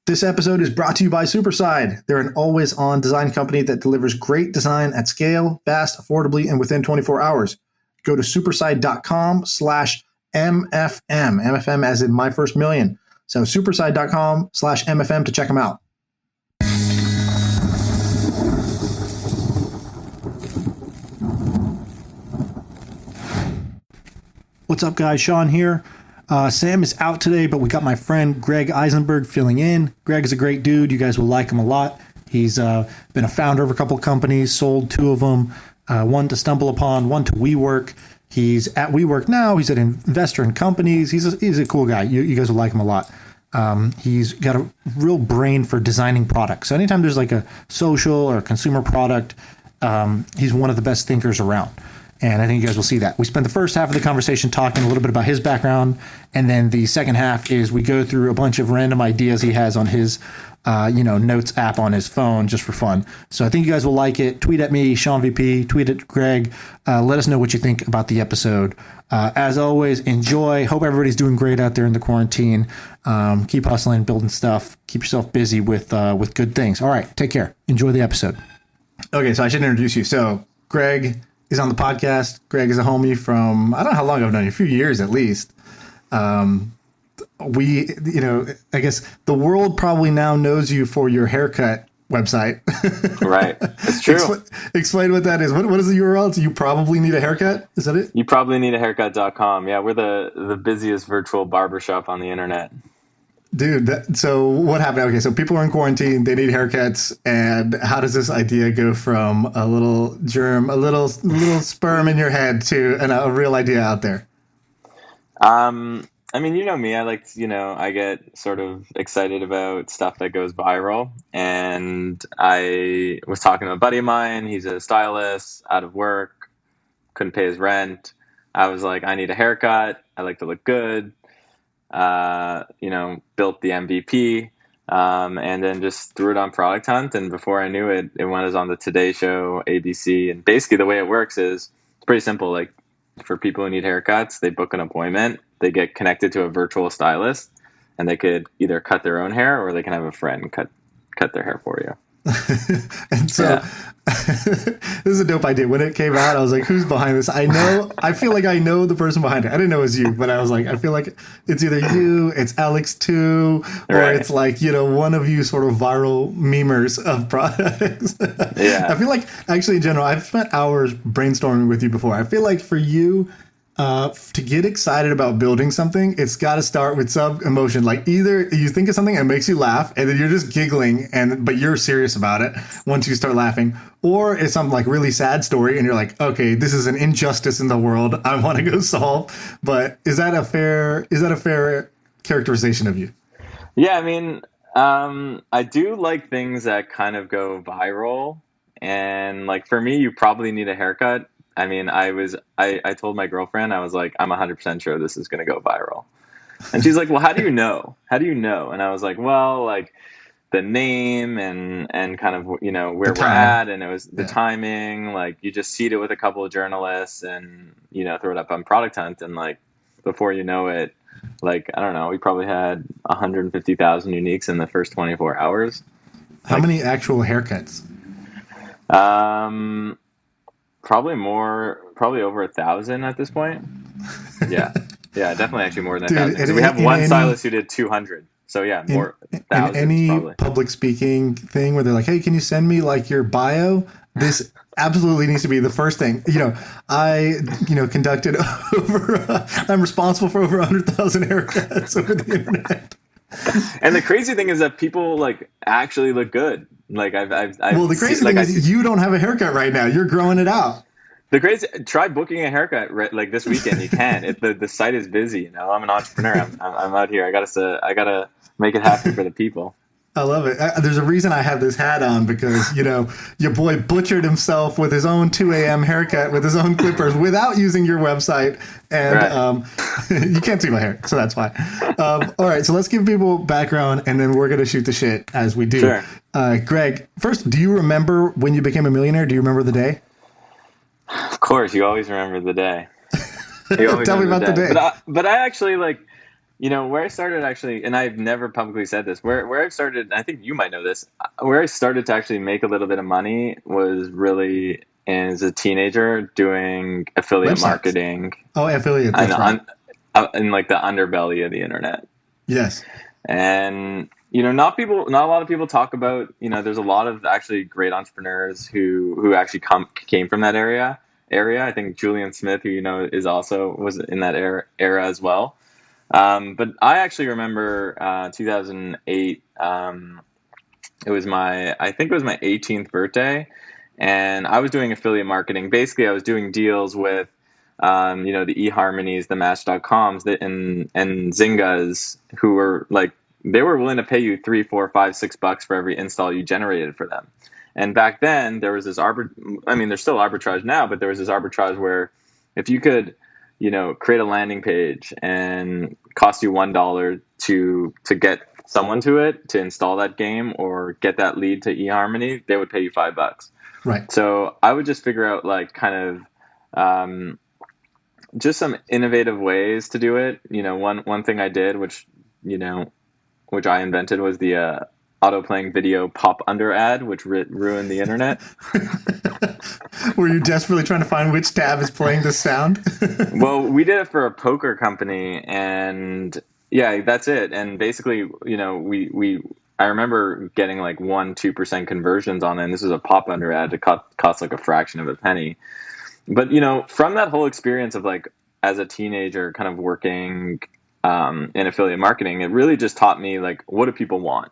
This episode is brought to you by Superside. They're an always-on design company that delivers great design at scale, fast, affordably, and within 24 hours. Go to superside.com/MFM. MFM as in my first million. So superside.com/MFM to check them out. What's up, guys? Sean here. Sam is out today, but we got my friend Greg Isenberg filling in. Greg is a great dude. You guys will like him a lot. He's been a founder of a couple of companies, sold 2 of them, one to Stumble Upon, one to WeWork. He's at WeWork now. He's an investor in companies. He's a cool guy. You guys will like him a lot. He's got a real brain for designing products. So anytime there's like a social or consumer product, he's one of the best thinkers around. And I think you guys will see that. We spent the first half of the conversation talking a little bit about his background. And then the second half is we go through a bunch of random ideas he has on his, notes app on his phone just for fun. So I think you guys will like it. Tweet at me, Sean VP, tweet at Greg. Let us know what you think about the episode. As always, enjoy. Hope everybody's doing great out there in the quarantine. Keep hustling, building stuff. Keep yourself busy with good things. All right, take care. Enjoy the episode. Okay, so I should introduce you. So Greg is on the podcast. Greg is a homie from, I don't know how long I've known you, a few years at least. I guess the world probably now knows you for your haircut website. Right. It's true. Explain what that is. What is the URL? Do you probably need a haircut? Is that it? You probably need a haircut.com. Yeah, we're the busiest virtual barbershop on the internet. Dude, so what happened? Okay, so people are in quarantine, they need haircuts, and how does this idea go from a little germ, a little sperm in your head to a real idea out there? I mean, you know me, I get sort of excited about stuff that goes viral, and I was talking to a buddy of mine, he's a stylist, out of work, couldn't pay his rent. I was like, I need a haircut, I like to look good. Built the MVP, and then just threw it on Product Hunt. And before I knew it, it went on the Today Show, ABC. And basically the way it works is it's pretty simple. Like for people who need haircuts, they book an appointment, they get connected to a virtual stylist, and they could either cut their own hair or they can have a friend cut their hair for you. And so this is a dope idea. When it came out, I was like, who's behind this? I feel like I know the person behind it. I didn't know it was you, but I was like, I feel like it's either you, it's Alex too, or right. It's like, one of you sort of viral memers of products. Yeah. I feel like actually in general, I've spent hours brainstorming with you before. I feel like for you, to get excited about building something, it's got to start with some emotion. Like either you think of something and it makes you laugh, and then you're just giggling, but you're serious about it once you start laughing, or it's some like really sad story, and you're like, okay, this is an injustice in the world, I want to go solve. But is that a fair characterization of you? Yeah, I mean, I do like things that kind of go viral, and like for me, you probably need a haircut. I mean, I told my girlfriend, I was like, I'm 100% sure this is going to go viral. And she's like, well, how do you know? And I was like, well, like the name and kind of, where we're at. And it was the timing, like you just seed it with a couple of journalists and, throw it up on Product Hunt. And like, before you know it, like, I don't know, we probably had 150,000 uniques in the first 24 hours. How many actual haircuts? Probably over 1,000 at this point. Yeah, definitely actually more than 1,000. So we have one stylist who did 200. So yeah, more thousands. Any probably. Public speaking thing where they're like, "Hey, can you send me like your bio?" This absolutely needs to be the first thing. I conducted I'm responsible for over 100,000 haircuts over the internet. And the crazy thing is that people like actually look good. Like the crazy thing is you don't have a haircut right now. You're growing it out. Try booking a haircut like this weekend. You can. The site is busy. I'm an entrepreneur. I'm out here. I gotta make it happen for the people. I love it. There's a reason I have this hat on because, your boy butchered himself with his own 2 a.m. haircut with his own clippers without using your website. And right. You can't see my hair, so that's fine. All right, so let's give people background, and then we're going to shoot the shit as we do. Sure. Greg, first, do you remember when you became a millionaire? Do you remember the day? Of course, you always remember the day. Tell me about the day. But I actually, like, Where I started actually, and I've never publicly said this, where I've started, I think you might know this, where I started to actually make a little bit of money was really as a teenager doing affiliate Websites. marketing Oh, affiliate. and That's right. in like the underbelly of the internet. Yes. And not a lot of people talk about, there's a lot of actually great entrepreneurs who actually came from that area. I think Julian Smith, who was in that era as well. But I actually remember 2008. I think it was my 18th birthday, and I was doing affiliate marketing. Basically, I was doing deals with, the eHarmonies, the Match.coms, and Zyngas, who were like, they were willing to pay you $3, $4, $5, $6 for every install you generated for them. And back then, there was this there's still arbitrage now, but there was this arbitrage where if you could, create a landing page and cost you $1 to get someone to install that game or get that lead to eHarmony, they would pay you $5. Right. So I would just figure out like kind of just some innovative ways to do it. One thing I did, which I invented, was the auto playing video pop under ad, which ruined the internet. Were you desperately trying to find which tab is playing the sound? Well, we did it for a poker company, and yeah, that's it. And basically, I remember getting like 1-2% conversions on it. And this was a pop under ad to cost like a fraction of a penny. But from that whole experience of like as a teenager, kind of working in affiliate marketing, it really just taught me like, what do people want?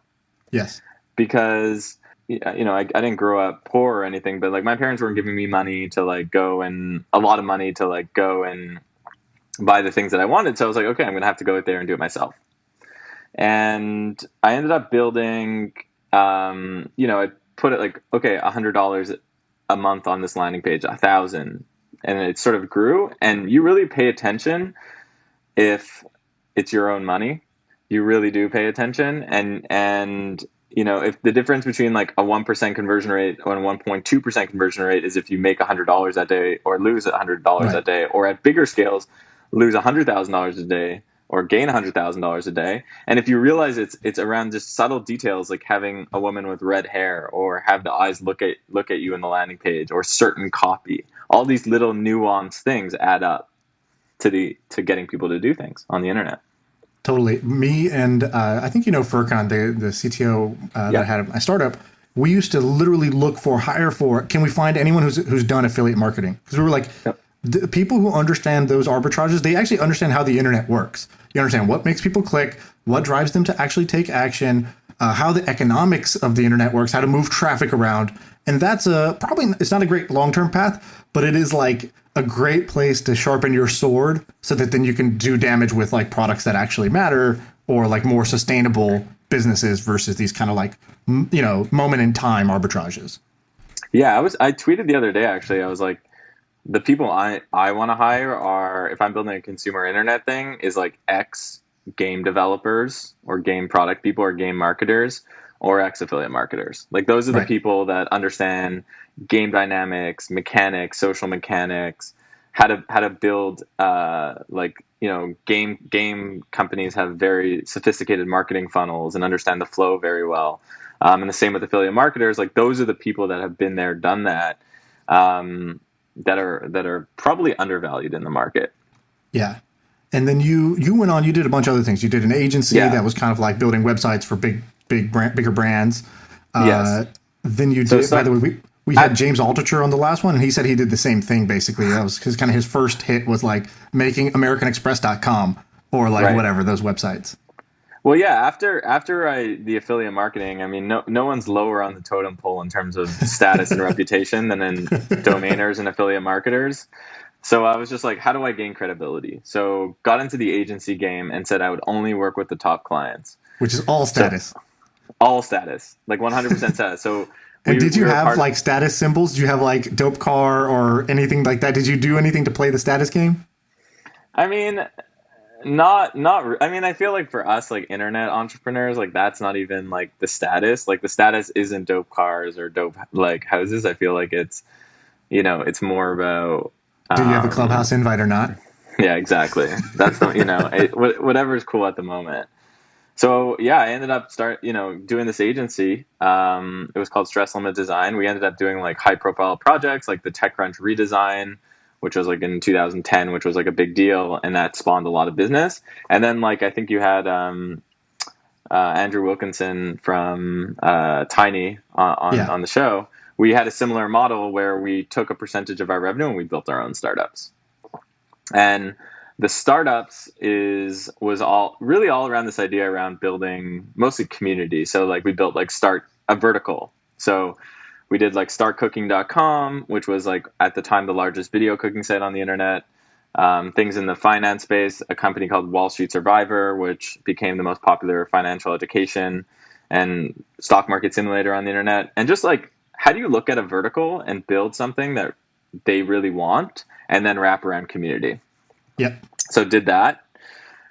Yes. Because I didn't grow up poor or anything, but like my parents weren't giving me money to like go, and a lot of money to like go and buy the things that I wanted. So I was like, okay, I'm going to have to go out there and do it myself. And I ended up building, I put it like, okay, $100 a month on this landing page, 1,000, and it sort of grew. And you really pay attention if it's your own money. You really do pay attention. And if the difference between like a 1% conversion rate or a 1.2% conversion rate is if you make $100 that day or lose $100 that day, or at bigger scales, lose $100,000 a day or gain $100,000 a day. And if you realize it's around just subtle details, like having a woman with red hair or have the eyes look at you in the landing page or certain copy, all these little nuanced things add up to getting people to do things on the internet. Totally. Me and I think Furkan, the CTO that had my startup, we used to literally hire for, can we find anyone who's done affiliate marketing? Because we were like, the people who understand those arbitrages, they actually understand how the internet works. You understand what makes people click, what drives them to actually take action, how the economics of the internet works, how to move traffic around. And that's it's not a great long-term path, but it is like a great place to sharpen your sword so that then you can do damage with like products that actually matter or like more sustainable businesses versus these kind of like, moment in time arbitrages. Yeah, I tweeted the other day, actually. I was like, the people I want to hire are, if I'm building a consumer internet thing, is like X game developers or game product people or game marketers or X affiliate marketers. Like those are the people that understand game dynamics, mechanics, social mechanics, how to build game companies have very sophisticated marketing funnels and understand the flow very well. And the same with affiliate marketers. Like those are the people that have been there, done that. That are probably undervalued in the market. Yeah. And then you went on, you did a bunch of other things. You did an agency that was kind of like building websites for bigger brands. Yes. Then you did, by the way, we had James Altucher on the last one, and he said he did the same thing, basically. That was his first hit was like making AmericanExpress.com or like whatever, those websites. Well, yeah, after the affiliate marketing, I mean, no one's lower on the totem pole in terms of status and reputation than in domainers and affiliate marketers. So I was just like, how do I gain credibility? So got into the agency game and said I would only work with the top clients. Which is all status. So, all status, like 100% status. So and did you have like status symbols? Did you have like dope car or anything like that? Did you do anything to play the status game? I mean... Not. I mean, I feel like for us, like internet entrepreneurs, like that's not even like the status. Like the status isn't dope cars or dope like houses. I feel like it's, it's more about. Do you have a Clubhouse invite or not? Yeah, exactly. That's the, whatever is cool at the moment. So yeah, I ended up doing this agency. It was called Stress Limit Design. We ended up doing like high profile projects like the TechCrunch redesign, which was like in 2010, which was like a big deal, and that spawned a lot of business. And then like I think you had Andrew Wilkinson from Tiny Yeah. on the show. We had a similar model where we took a percentage of our revenue and we built our own startups. And the startups was all around this idea around building mostly community. So like we built like start a vertical. So we did like startcooking.com, which was like at the time the largest video cooking site on the internet. Things in the finance space, a company called Wall Street Survivor, which became the most popular financial education and stock market simulator on the internet. And just like, how do you look at a vertical and build something that they really want and then wrap around community? Yep. So did that.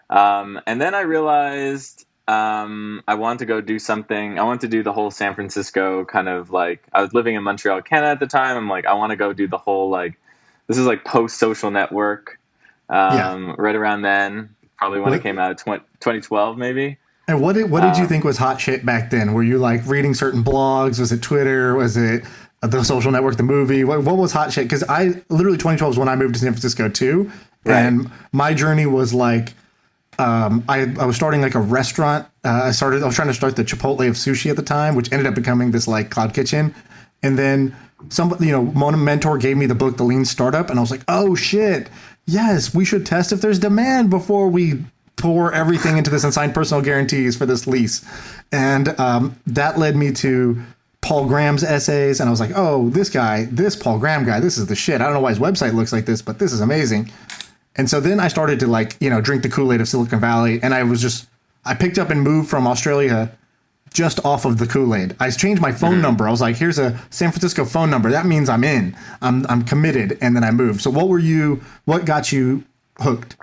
And then I realized I wanted to go do something. I wanted to do the whole San Francisco kind of like, I was living in Montreal, Canada at the time. I'm like, I want to go do the whole like, this is like post social network, Yeah. right around then, probably when it What, came out, 2012 maybe. and what did you think was hot shit back then? Were you like reading certain blogs? Was it Twitter? Was it The Social Network, the movie? What was hot shit? Because I literally 2012 is when I moved to San Francisco too, Right. and my journey was like I was starting like a restaurant. I was trying to start the Chipotle of sushi at the time, which ended up becoming this like cloud kitchen. And then one mentor gave me the book, The Lean Startup. And I was like, oh shit, yes, we should test if there's demand before we pour everything into this and sign personal guarantees for this lease. And that led me to Paul Graham's essays. And I was like, oh, this Paul Graham guy, this is the shit. I don't know why his website looks like this, but this is amazing. And so then I started to like, drink the Kool-Aid of Silicon Valley. And I picked up and moved from Australia just off of the Kool-Aid. I changed my phone number. I was like, here's a San Francisco phone number. That means I'm in. I'm committed. And then I moved. So what got you hooked?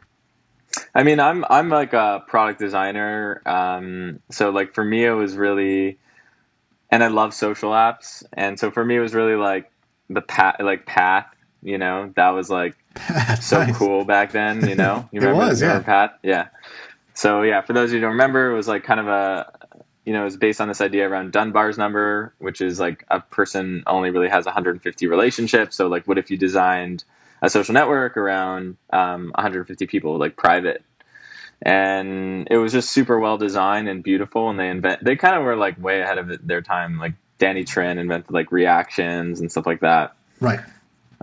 I mean, I'm like a product designer. So like for me, it was really, and I love social apps. And so for me, it was really like the path, that was like so Nice. cool back then, you remember, was, yeah. Pat? Yeah. So yeah, for those of you who don't remember, it was like kind of it was based on this idea around Dunbar's number, which is like a person only really has 150 relationships. So like, what if you designed a social network around 150 people, like private? And it was just super well designed and beautiful. And they kind of were like way ahead of their time. Like Danny Trin invented like reactions and stuff like that. Right.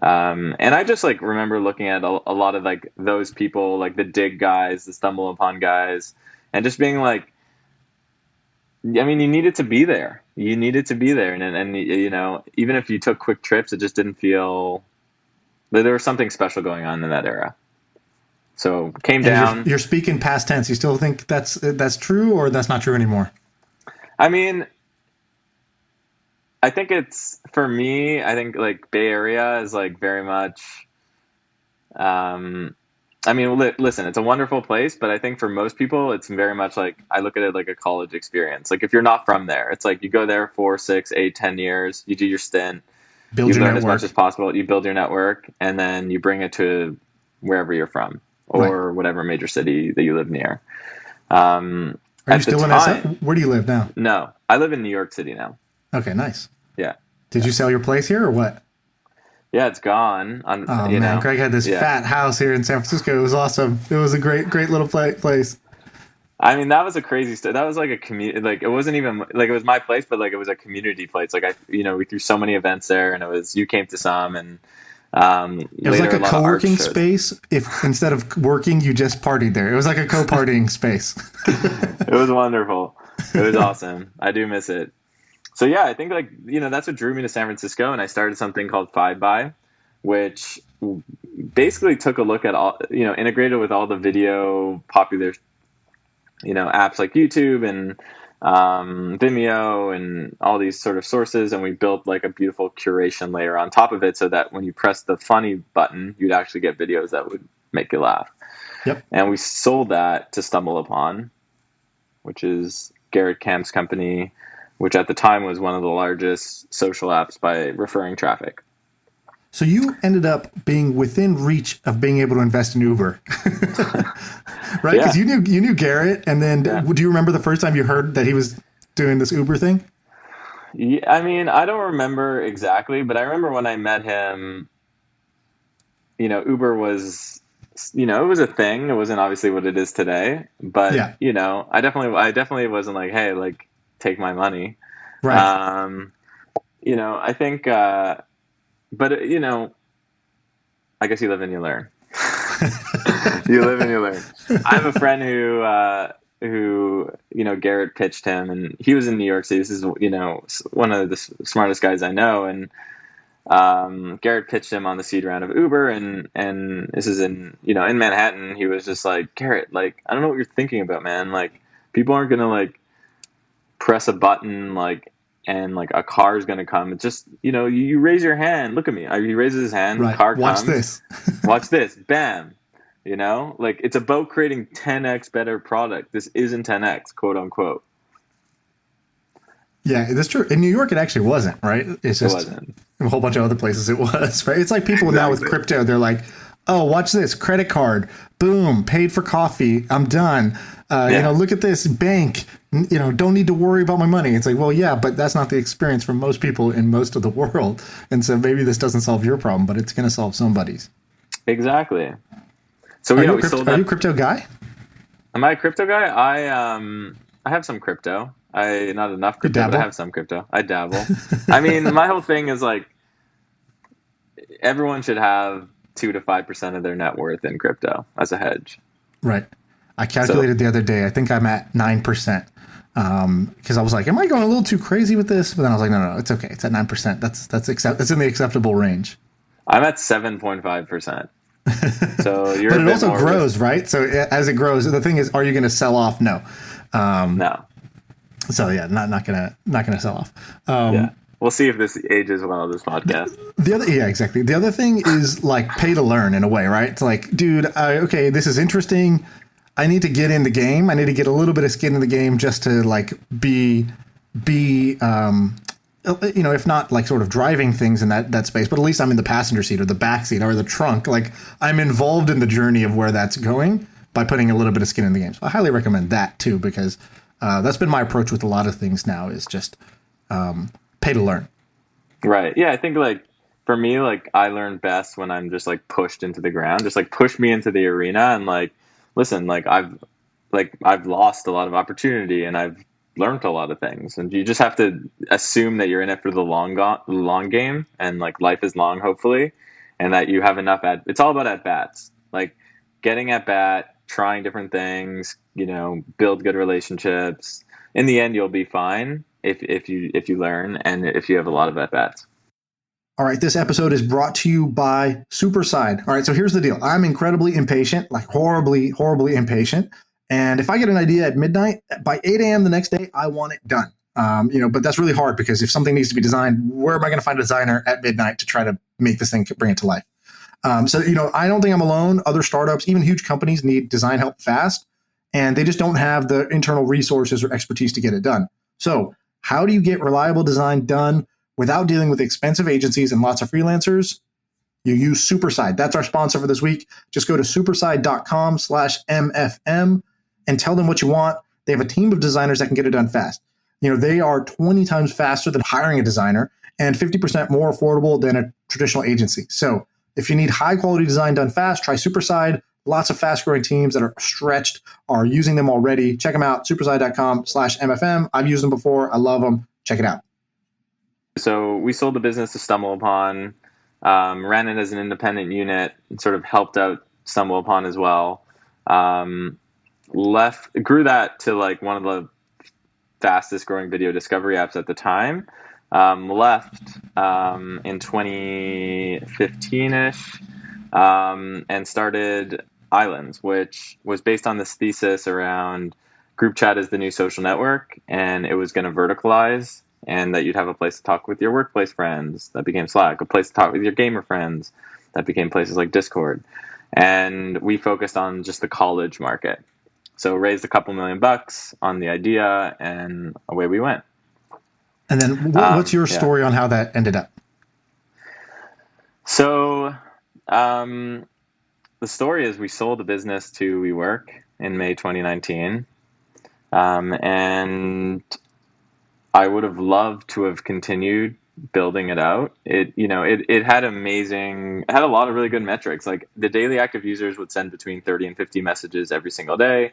And I just like remember looking at a lot of like those people, like the Dig guys, the Stumble Upon guys, and just being like, I mean, you needed to be there. You needed to be there. And even if you took quick trips, it just didn't feel there was something special going on in that era. So came down. You're speaking past tense. You still think that's true, or that's not true anymore? I mean, I think it's, for me, I think like Bay Area is like very much, I mean, listen, it's a wonderful place, but I think for most people, it's very much like, I look at it like a college experience. Like if you're not from there, it's like you go there 4, 6, 8, 10 years, you do your stint, Build you your learn network. as much as possible, you build your network, and then you bring it to wherever you're from or whatever major city that you live near. Are you still in SF? Where do you live now? No, I live in New York City now. Okay, nice. Yeah. Did you sell your place here or what? Yeah, it's gone. Oh man, Greg had this fat house here in San Francisco. It was awesome. It was a great little place. I mean, that was a crazy story. That was like a community. Like it wasn't even like it was my place, but like it was a community place. Like we threw so many events there, and you came to some, and it was like a co-working space. If instead of working, you just partied there. It was like a co-partying space. It was wonderful. It was awesome. I do miss it. So yeah, I think like, that's what drew me to San Francisco, and I started something called 5by, which basically took a look at all, integrated with all the video popular, apps like YouTube and Vimeo and all these sort of sources. And we built like a beautiful curation layer on top of it so that when you press the funny button, you'd actually get videos that would make you laugh. Yep. And we sold that to Stumble Upon, which is Garrett Camp's company, which at the time was one of the largest social apps by referring traffic. So you ended up being within reach of being able to invest in Uber, right? Because Yeah, you knew Garrett, and then yeah. do you remember the first time you heard that he was doing this Uber thing? Yeah, I mean, I don't remember exactly, but I remember when I met him, Uber was, it was a thing. It wasn't obviously what it is today, but Yeah, I definitely wasn't like, hey, like, take my money. right. Um, I think, but I guess you live and you learn. You live and you learn. I have a friend who Garrett pitched him, and he was in New York City. This is one of the smartest guys I know, and Garrett pitched him on the seed round of Uber, and this is in Manhattan. He was just like, Garrett, like, I don't know what you're thinking about, man. Like, people aren't gonna like press a button like and like a car is gonna come. It's just you raise your hand. Look at me. He raises his hand. Right. Car Watch comes. this. Watch this. Bam. Like, it's about creating 10x better product. This isn't 10x, quote unquote. Yeah, that's true. In New York, it actually wasn't, right? It's It just wasn't. a whole bunch of other places it was, right? It's like people now with Exactly. crypto, they're like, oh, watch this credit card, boom, paid for coffee, I'm done. Yeah. Look at this bank, don't need to worry about my money. It's like, well, yeah, but that's not the experience for most people in most of the world. And so maybe this doesn't solve your problem, but it's going to solve somebody's. Exactly. So Are you a we sold are you that. a crypto guy? Am I a crypto guy? I have some crypto. I Not enough You crypto, but I dabble? have some crypto. I dabble. I mean, my whole thing is like everyone should have 2 to 5% of their net worth in crypto as a hedge. Right. I So calculated the other day. I think I'm at 9%. Because I was like, am I going a little too crazy with this? But then I was like, no, it's okay. It's at 9%. That's in the acceptable range. I'm at 7.5%. So you're But a it bit also more risk. grows, right? So as it grows, the thing is, are you going to sell off? No. No. So yeah, not gonna sell off. Yeah. We'll see if this ages well, this podcast. Yeah, exactly. The other thing is like pay to learn in a way, right? It's like, dude, okay, this is interesting. I need to get in the game. I need to get a little bit of skin in the game just to like be if not like sort of driving things in that space, but at least I'm in the passenger seat or the back seat or the trunk. Like I'm involved in the journey of where that's going by putting a little bit of skin in the game. So I highly recommend that too, because that's been my approach with a lot of things now is just pay to learn. Right. Yeah, I think like for me, like I learn best when I'm just like pushed into the ground. Just like push me into the arena and like listen, like I've lost a lot of opportunity and I've learned a lot of things. And you just have to assume that you're in it for the long game and like life is long hopefully and that you have enough it's all about at bats. Like getting at bat, trying different things, build good relationships. In the end you'll be fine if you learn and if you have a lot of at bats. All right, this episode is brought to you by Superside. All right, so here's the deal. I'm incredibly impatient, like horribly, horribly impatient. And if I get an idea at midnight, by 8 a.m. the next day, I want it done. But that's really hard because if something needs to be designed, where am I going to find a designer at midnight to try to make this thing, bring it to life? I don't think I'm alone. Other startups, even huge companies, need design help fast, and they just don't have the internal resources or expertise to get it done. So, how do you get reliable design done without dealing with expensive agencies and lots of freelancers? You use Superside. That's our sponsor for this week. Just go to superside.com/MFM and tell them what you want. They have a team of designers that can get it done fast. They are 20 times faster than hiring a designer and 50% more affordable than a traditional agency. So if you need high quality design done fast, try Superside. Lots of fast growing teams that are stretched are using them already. Check them out, superside.com/MFM. I've used them before. I love them. Check it out. So we sold the business to Stumble Upon, ran it as an independent unit, and sort of helped out Stumble Upon as well. Grew that to like one of the fastest growing video discovery apps at the time. Left in 2015-ish and started Islands, which was based on this thesis around group chat is the new social network, and it was going to verticalize, and that you'd have a place to talk with your workplace friends. That became Slack. A place to talk with your gamer friends. That became places like Discord. And we focused on just the college market. So raised a couple $1 million on the idea, and away we went. And then what's your Yeah. story on how that ended up? So, um, the story is we sold the business to WeWork in May 2019. And I would have loved to have continued building it out. It had it had a lot of really good metrics. Like the daily active users would send between 30 and 50 messages every single day.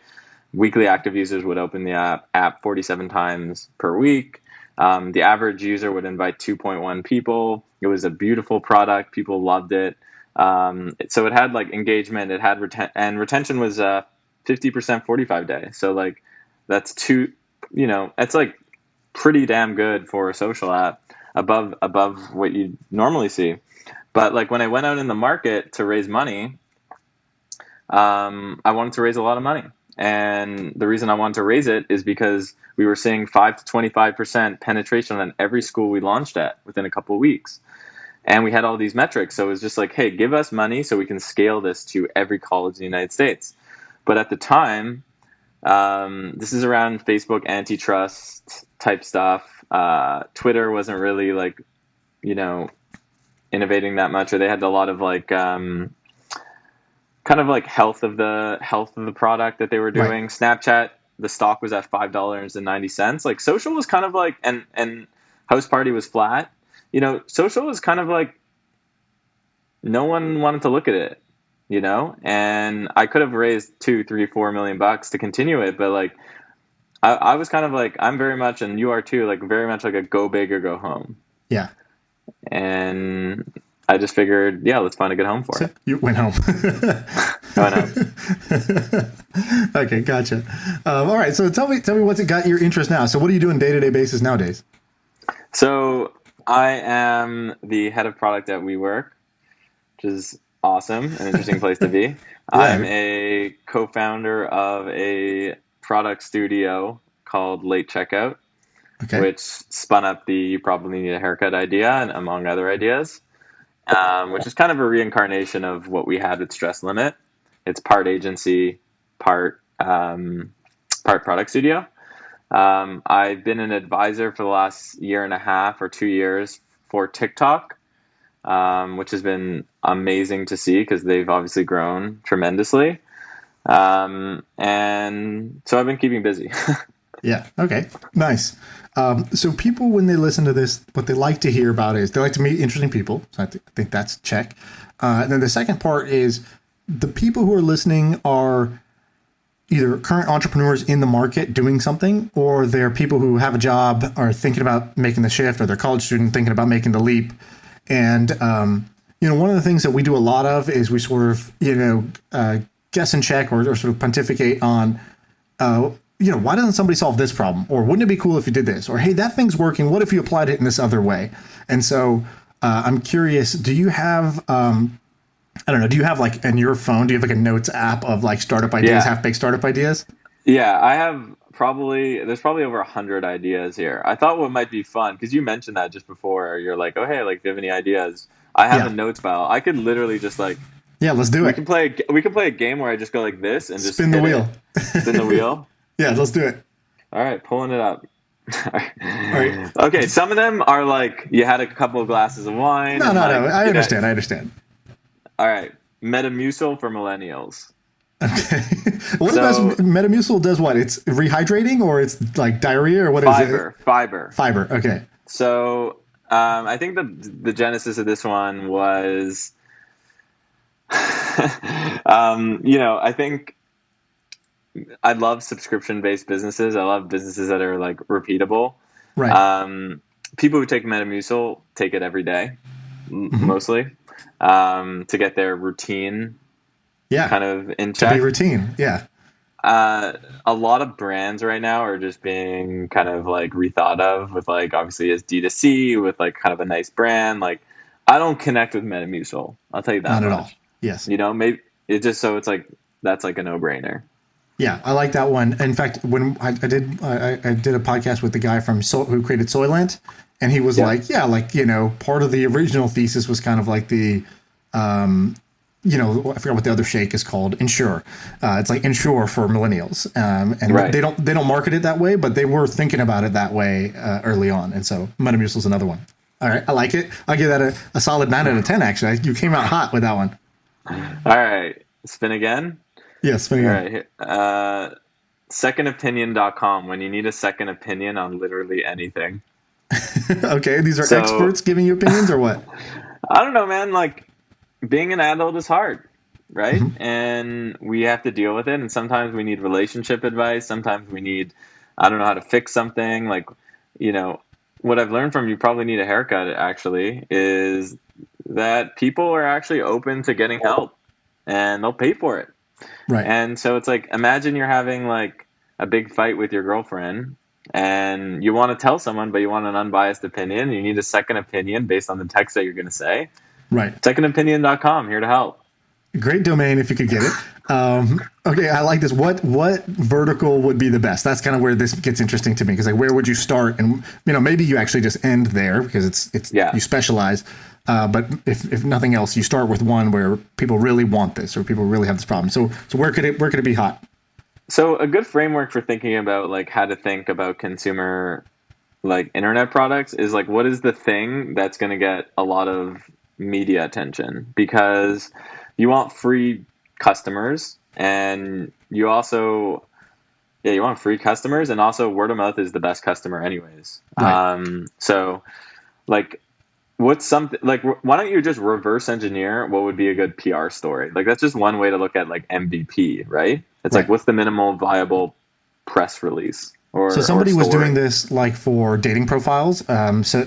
Weekly active users would open the app 47 times per week. The average user would invite 2.1 people. It was a beautiful product. People loved it. So it had like engagement. It had and retention was 50% 45 day. So like that's that's like pretty damn good for a social app, above what you normally see. But like when I went out in the market to raise money, I wanted to raise a lot of money. And the reason I wanted to raise it is because we were seeing 5 to 25% penetration on every school we launched at within a couple of weeks. And we had all these metrics. So it was just like, hey, give us money so we can scale this to every college in the United States. But at the time, this is around Facebook antitrust type stuff. Twitter wasn't really like, innovating that much, or they had a lot of like, kind of like health of the product that they were doing. Right. Snapchat, the stock was at $5.90. Like social was kind of like, and House Party was flat. Social was kind of like no one wanted to look at it, and I could have raised $2, $3, $4 million to continue it, but like I was kind of like, I'm very much, and you are too, like very much like a go big or go home. Yeah. And I just figured, yeah, let's find a good home for it. You went home. I went home. Okay, gotcha. All right, so tell me what's got your interest now. So what are you doing day-to-day basis nowadays? So I am the head of product at WeWork, which is awesome, an interesting place to be. Yeah. I'm a co-founder of a product studio called Late Checkout, which spun up the you probably need a haircut idea, and among other ideas. Which is kind of a reincarnation of what we had with Stress Limit. It's part agency, part product studio. I've been an advisor for the last year and a half or 2 years for TikTok, which has been amazing to see because they've obviously grown tremendously. And so I've been keeping busy. Yeah. Okay. Nice. So people, when they listen to this, what they like to hear about is they like to meet interesting people. So I think that's check. And then the second part is the people who are listening are either current entrepreneurs in the market doing something, or they're people who have a job, are thinking about making the shift, or they're a college student thinking about making the leap. And, one of the things that we do a lot of is we sort of, guess and check or sort of pontificate on, why doesn't somebody solve this problem? Or wouldn't it be cool if you did this? Or, hey, that thing's working. What if you applied it in this other way? And so I'm curious, do you have, do you have like in your phone, do you have like a notes app of like startup ideas, half-baked startup ideas? Yeah, I have there's probably over 100 ideas here. I thought what might be fun, because you mentioned that just before, you're like, oh, hey, like, do you have any ideas? I have a notes file. I could literally just like, yeah, let's do it. We can play a game where I just go like this and just spin the wheel. Spin the wheel. Yeah, let's do it. All right, pulling it up. All right. Okay, some of them are like you had a couple of glasses of wine. No. I understand. All right, Metamucil for millennials. Okay. What about Metamucil does what? It's rehydrating, or it's like diarrhea, or what is it? Fiber. Okay. So I think the genesis of this one was, I think I love subscription-based businesses. I love businesses that are like repeatable. Right. People who take Metamucil take it every day, mostly, to get their routine. Yeah. Kind of in check. To be routine. Yeah. A lot of brands right now are just being kind of like rethought of with like obviously as D2C with like kind of a nice brand. Like I don't connect with Metamucil. I'll tell you that. Not at all. Yes. Maybe it just so it's like that's like a no-brainer. Yeah, I like that one. In fact, when I did a podcast with the guy from who created Soylent, and he was like, part of the original thesis was kind of like the, I forgot what the other shake is called, Ensure. It's like Ensure for millennials, and right. they don't market it that way, but they were thinking about it that way early on, and so Metamucil is another one. All right, I like it. I'll give that a solid 9 out of 10. Actually, you came out hot with that one. All right, spin again. Yes, yeah, All right. Secondopinion.com, when you need a second opinion on literally anything. Okay, these are So, experts giving you opinions or what? I don't know, man. Like, being an adult is hard, right? Mm-hmm. And we have to deal with it. And sometimes we need relationship advice. Sometimes we need, I don't know how to fix something. Like, you know, what I've learned from you probably need a haircut actually is that people are actually open to getting help and they'll pay for it. Right. And so it's like, imagine you're having like a big fight with your girlfriend and you want to tell someone, but you want an unbiased opinion. You need a second opinion based on the text that you're going to say. Right. Secondopinion.com, here to help. Great domain if you could get it. Okay, I like this. What vertical would be the best? That's kind of where this gets interesting to me because like where would you start? And maybe you actually just end there because it's Yeah. you specialize. But if nothing else, you start with one where people really want this or people really have this problem. So where could it be hot? So a good framework for thinking about like how to think about consumer like internet products is like what is the thing that's going to get a lot of media attention, because you want free customers and you also you want free customers, and also word of mouth is the best customer anyways. Right. So like what's something like why don't you just reverse engineer what would be a good PR story? Like that's just one way to look at like MVP, right? It's Right. like what's the minimal viable press release So or somebody was story? doing this like for dating profiles,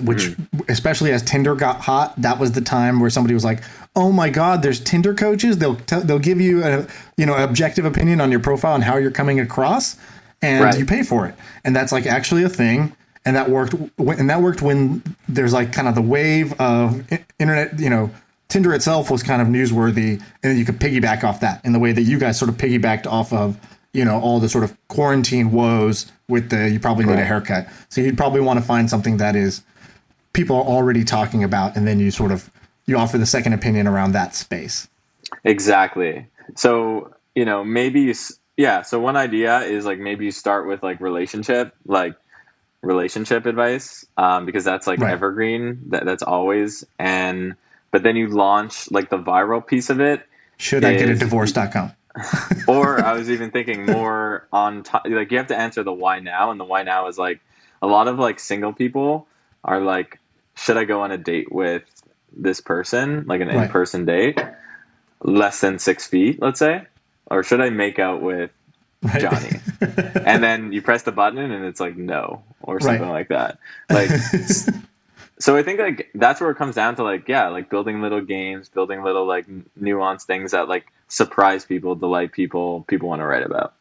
which especially as Tinder got hot, that was the time where somebody was like, "Oh my God, there's Tinder coaches. They'll give you a objective opinion on your profile and how you're coming across, and Right. you pay for it." And that's like actually a thing, and that worked. And that worked when there's like kind of the wave of internet. Tinder itself was kind of newsworthy, and then you could piggyback off that in the way that you guys sort of piggybacked off of all the sort of quarantine woes with you probably need a haircut. So you'd probably want to find something that is people are already talking about, and then you offer the second opinion around that space. Exactly. So, maybe, so one idea is like maybe you start with like relationship advice, because that's like Right. evergreen, that's always, but then you launch like the viral piece of it. Should I get a divorce.com? Or I was even thinking more on like you have to answer the why now, and the why now is like a lot of like single people are like, should I go on a date with this person, like an Right. in-person date, less than 6 feet, let's say, or should I make out with Right. Johnny? And then you press the button and it's like no, or something Right. like that. Like so I think like that's where it comes down to like like building little games, building little like nuanced things that like surprise people, delight people want to write about.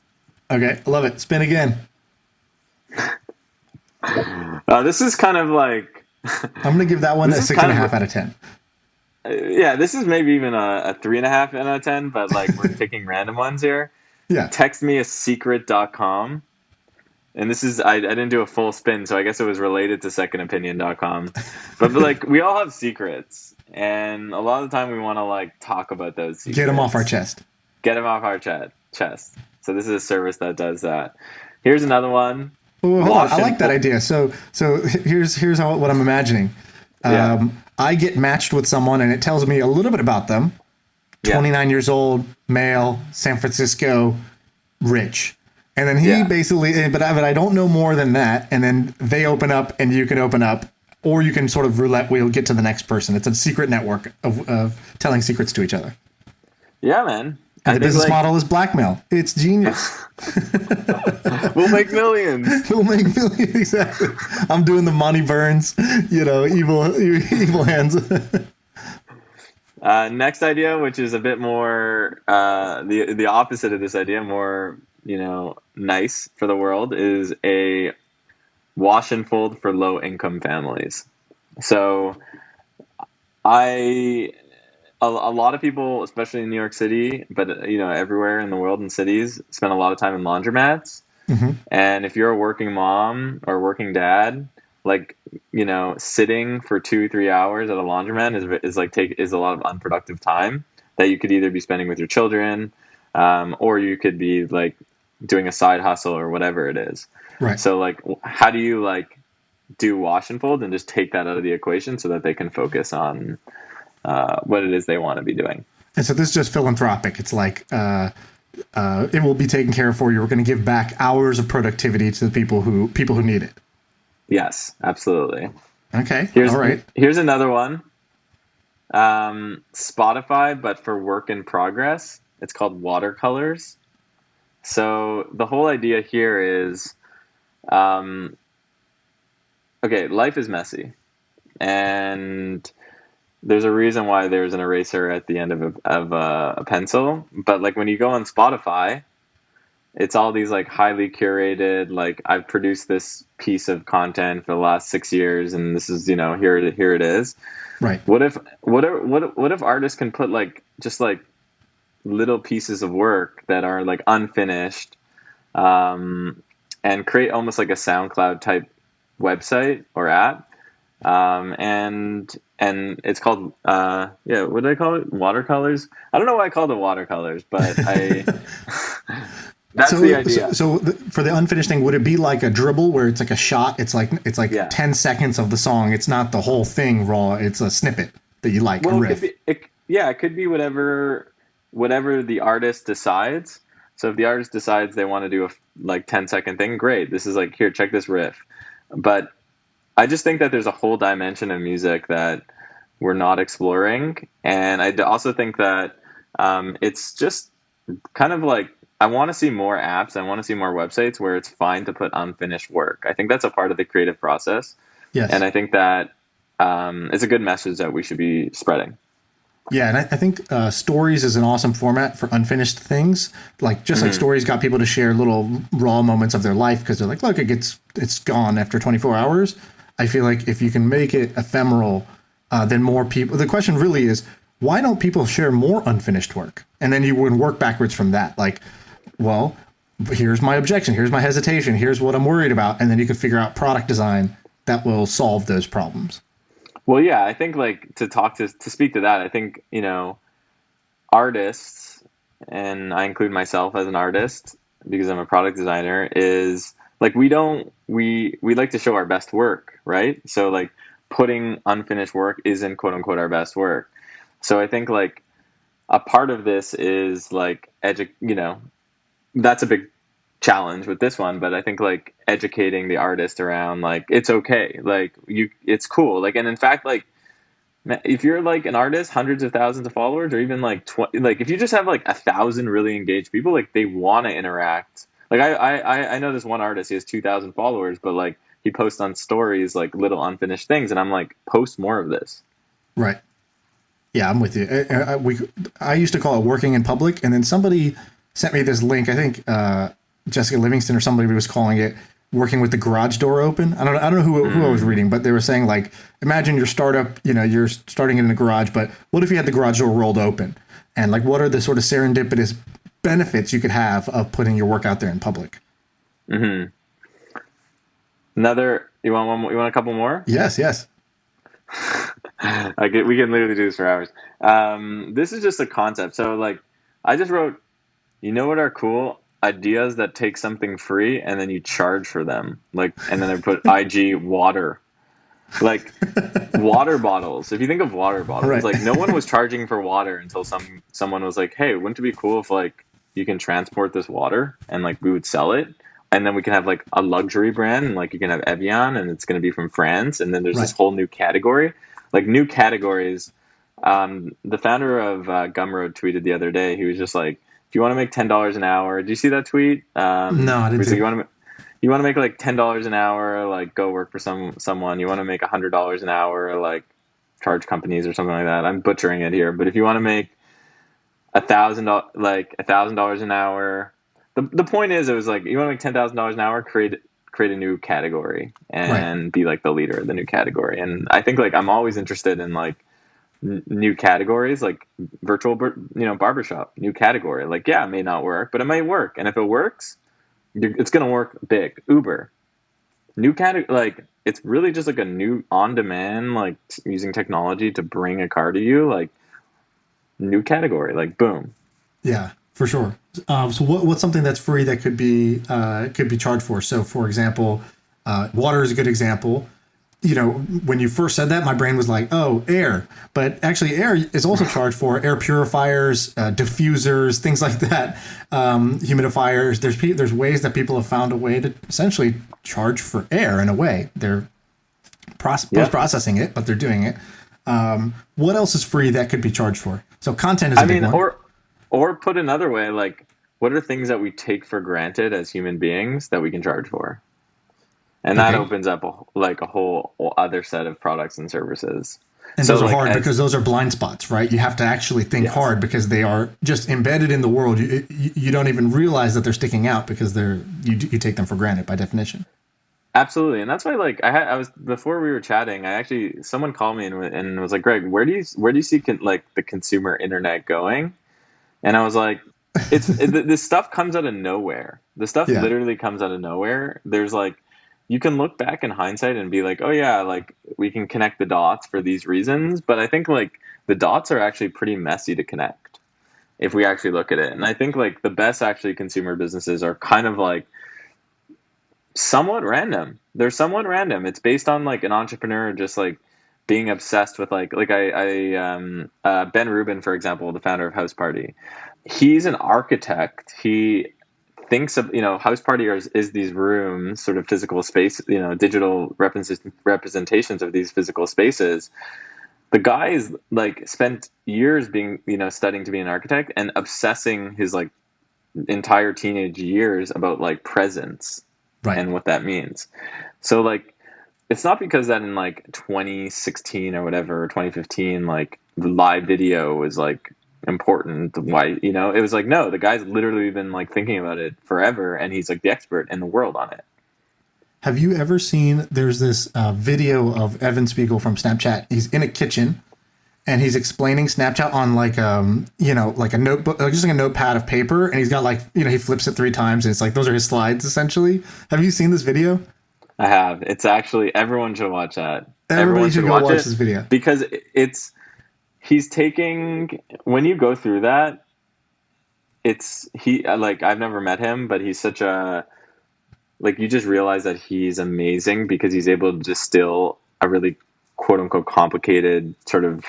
Okay, I love it. Spin again. This is kind of like I'm going to give that one a 6.5 out of 10. This is maybe even a 3.5 out of 10, but like we're picking random ones here. Yeah. Text me a secret.com. And this is, I didn't do a full spin, so I guess it was related to secondopinion.com. But like, we all have secrets. And a lot of the time we want to like talk about those secrets. Get them off our chest. Get them off our chest. So this is a service that does that. Here's another one. Well, hold on. I like that idea. So here's what I'm imagining. I get matched with someone and it tells me a little bit about them. 29 years old, male, San Francisco, rich. And then he basically, but I don't know more than that. And then they open up and you can open up, or you can sort of roulette wheel, get to the next person. It's a secret network of telling secrets to each other. Yeah, man. And the business model is blackmail. It's genius. We'll make millions. We'll make millions. Exactly. I'm doing the Monty Burns, evil hands. Next idea, which is a bit more the opposite of this idea, more nice for the world, is a wash and fold for low income families. So a lot of people, especially in New York City, but everywhere in the world in cities, spend a lot of time in laundromats. Mm-hmm. And if you're a working mom or working dad, like sitting for 2-3 hours at a laundromat is a lot of unproductive time that you could either be spending with your children, or you could be like doing a side hustle or whatever it is. Right. So like, how do you like do wash and fold and just take that out of the equation so that they can focus on what it is they want to be doing. And so this is just philanthropic. It's like it will be taken care of for you. We're going to give back hours of productivity to the people who need it. Yes, absolutely. Okay. All right. Here's another one. Spotify, but for work in progress. It's called watercolors. So the whole idea here is, okay, life is messy, and there's a reason why there's an eraser at the end of a pencil. But like when you go on Spotify, it's all these like highly curated, like I've produced this piece of content for the last 6 years, and this is, here it is. Right. What if artists can put like just like little pieces of work that are like unfinished, and create almost like a SoundCloud type website or app, and it's called what do I call it? Watercolors. I don't know why I called it watercolors, but I that's the idea. So for the unfinished thing, would it be like a dribble where it's like a shot? It's like 10 seconds of the song. It's not the whole thing raw. It's a snippet that you like. Well, a riff. it could be whatever the artist decides. So if the artist decides they want to do a like 10-second thing, great. This is like, here, check this riff. But I just think that there's a whole dimension of music that we're not exploring. And I also think that it's just kind of like, I want to see more apps. I want to see more websites where it's fine to put unfinished work. I think that's a part of the creative process. Yes. And I think that it's a good message that we should be spreading. Yeah, and I think stories is an awesome format for unfinished things. Like just like stories got people to share little raw moments of their life because they're like, look, it's gone after 24 hours. I feel like if you can make it ephemeral, then more people. The question really is, why don't people share more unfinished work? And then you would work backwards from that. Like, well, here's my objection, here's my hesitation, here's what I'm worried about, and then you can figure out product design that will solve those problems. Well, yeah, I think like to speak to that, I think, artists, and I include myself as an artist because I'm a product designer, is like we like to show our best work, right? So like putting unfinished work isn't quote unquote our best work. So I think like a part of this is like that's a big challenge with this one, but I think like educating the artist around like it's okay, like it's cool, like, and in fact, like if you're like an artist, hundreds of thousands of followers, or even like 20, like if you just have like 1,000 really engaged people, like they want to interact. Like I know this one artist, he has 2,000 followers, but like he posts on stories like little unfinished things, and I'm like, post more of this. Right. Yeah, I'm with you. I used to call it working in public, and then somebody sent me this link. I think Jessica Livingston or somebody was calling it working with the garage door open. I don't know who I was reading, but they were saying like, imagine your startup, you're starting in a garage, but what if you had the garage door rolled open? And like, what are the sort of serendipitous benefits you could have of putting your work out there in public? Mm-hmm. You want one more? You want a couple more? Yes. We can literally do this for hours. This is just a concept. So like, I just wrote, what are cool ideas that take something free and then you charge for them? Like, and then I put IG water, like water bottles. If you think of water bottles, right. Like no one was charging for water until someone was like, hey, wouldn't it be cool if like you can transport this water and like we would sell it? And then we can have like a luxury brand, and like you can have Evian, and it's going to be from France. And then there's this whole new category, like new categories. The founder of Gumroad tweeted the other day. He was just like, if you want to make $10 an hour, do you see that tweet? No, I didn't. So you want to make like $10 an hour, like go work for someone. You want to make $100 an hour, like charge companies or something like that. I'm butchering it here, but if you want to make $1,000 an hour. The point is, it was like, you want to make $10,000 an hour, create a new category and be like the leader of the new category. And I think like I'm always interested in like new categories, like virtual, barbershop, new category. Like, yeah, it may not work, but it might work. And if it works, it's going to work big. Uber, new category, like it's really just like a new on-demand, like using technology to bring a car to you, like new category, like boom. Yeah. For sure. So what's something that's free that could be charged for? So for example, water is a good example. when you first said that, my brain was like, oh, air. But actually, air is also charged for air purifiers, diffusers, things like that, humidifiers. There's ways that people have found a way to essentially charge for air in a way. They're post-processing it, but they're doing it. What else is free that could be charged for? So content is a big one. Or put another way, like, what are things that we take for granted as human beings that we can charge for? And that opens up a whole other set of products and services. And those are hard because those are blind spots, right? You have to actually think hard because they are just embedded in the world. You don't even realize that they're sticking out because you take them for granted by definition. Absolutely. And that's why, like, I was, before we were chatting, someone called me and was like, Greg, where do you see the consumer internet going? And I was like, this stuff comes out of nowhere. The stuff literally comes out of nowhere. There's like, you can look back in hindsight and be like, oh yeah, like we can connect the dots for these reasons. But I think like the dots are actually pretty messy to connect if we actually look at it. And I think like the best actually consumer businesses are kind of like somewhat random. They're somewhat random. It's based on like an entrepreneur just like being obsessed with Ben Rubin, for example, the founder of House Party. He's an architect. He thinks of, House Party is these rooms, sort of physical space, digital representations of these physical spaces. The guy is like spent years being, studying to be an architect and obsessing his like entire teenage years about like presence and what that means. So like, it's not because that in like 2016 or whatever, or 2015, like live video was like important. Why, it was like, no, the guy's literally been like thinking about it forever, and he's like the expert in the world on it. Have you ever seen, there's this video of Evan Spiegel from Snapchat. He's in a kitchen and he's explaining Snapchat on like like a notebook, like just like a notepad of paper, and he's got like, he flips it 3 times and it's like those are his slides essentially. Have you seen this video? I have. It's actually, everyone should watch that. Everybody should go watch this video because he's taking, when you go through that, I've never met him, but he's such a, like, you just realize that he's amazing because he's able to distill a really quote unquote complicated sort of,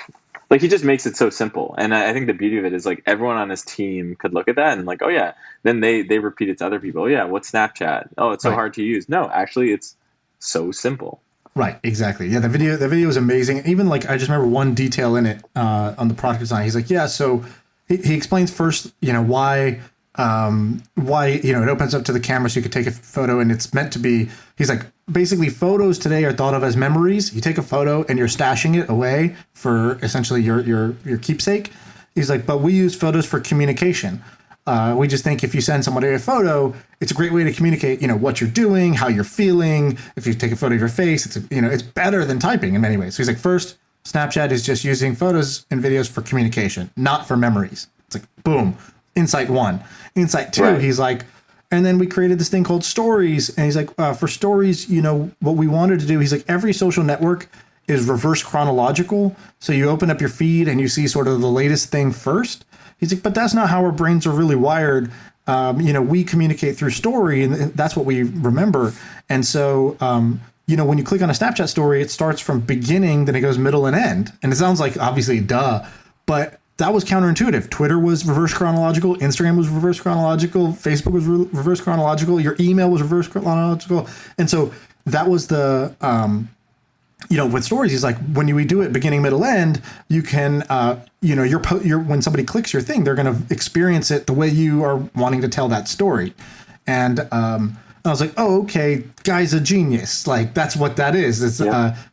like, he just makes it so simple. And I think the beauty of it is like everyone on his team could look at that and like, oh yeah, then they repeat it to other people. Oh yeah, what's Snapchat? Oh, it's so hard to use. No, actually it's so simple. Right, exactly. Yeah, the video is amazing. Even like, I just remember one detail in it on the product design. He's like, yeah, so he explains first, why it opens up to the camera so you could take a photo, and it's meant to be, he's like, basically photos today are thought of as memories. You take a photo and you're stashing it away for essentially your keepsake. He's like, but we use photos for communication. We just think if you send somebody a photo, it's a great way to communicate, what you're doing, how you're feeling. If you take a photo of your face, it's better than typing in many ways. So he's like, first, Snapchat is just using photos and videos for communication, not for memories. It's like, boom, insight 1. Insight 2, he's like, and then we created this thing called stories. And he's like, for stories, what we wanted to do, he's like, every social network is reverse chronological. So you open up your feed and you see sort of the latest thing first. He's like, but that's not how our brains are really wired. We communicate through story, and that's what we remember. And so, when you click on a Snapchat story, it starts from beginning, then it goes middle and end. And it sounds like obviously duh, but that was counterintuitive. Twitter was reverse chronological. Instagram was reverse chronological. Facebook was reverse chronological. Your email was reverse chronological. And so that was the, with stories, he's like, when we do it beginning, middle, end, you can, when somebody clicks your thing, they're going to experience it the way you are wanting to tell that story. And I was like, oh, okay, guy's a genius. Like, that's what that is. It's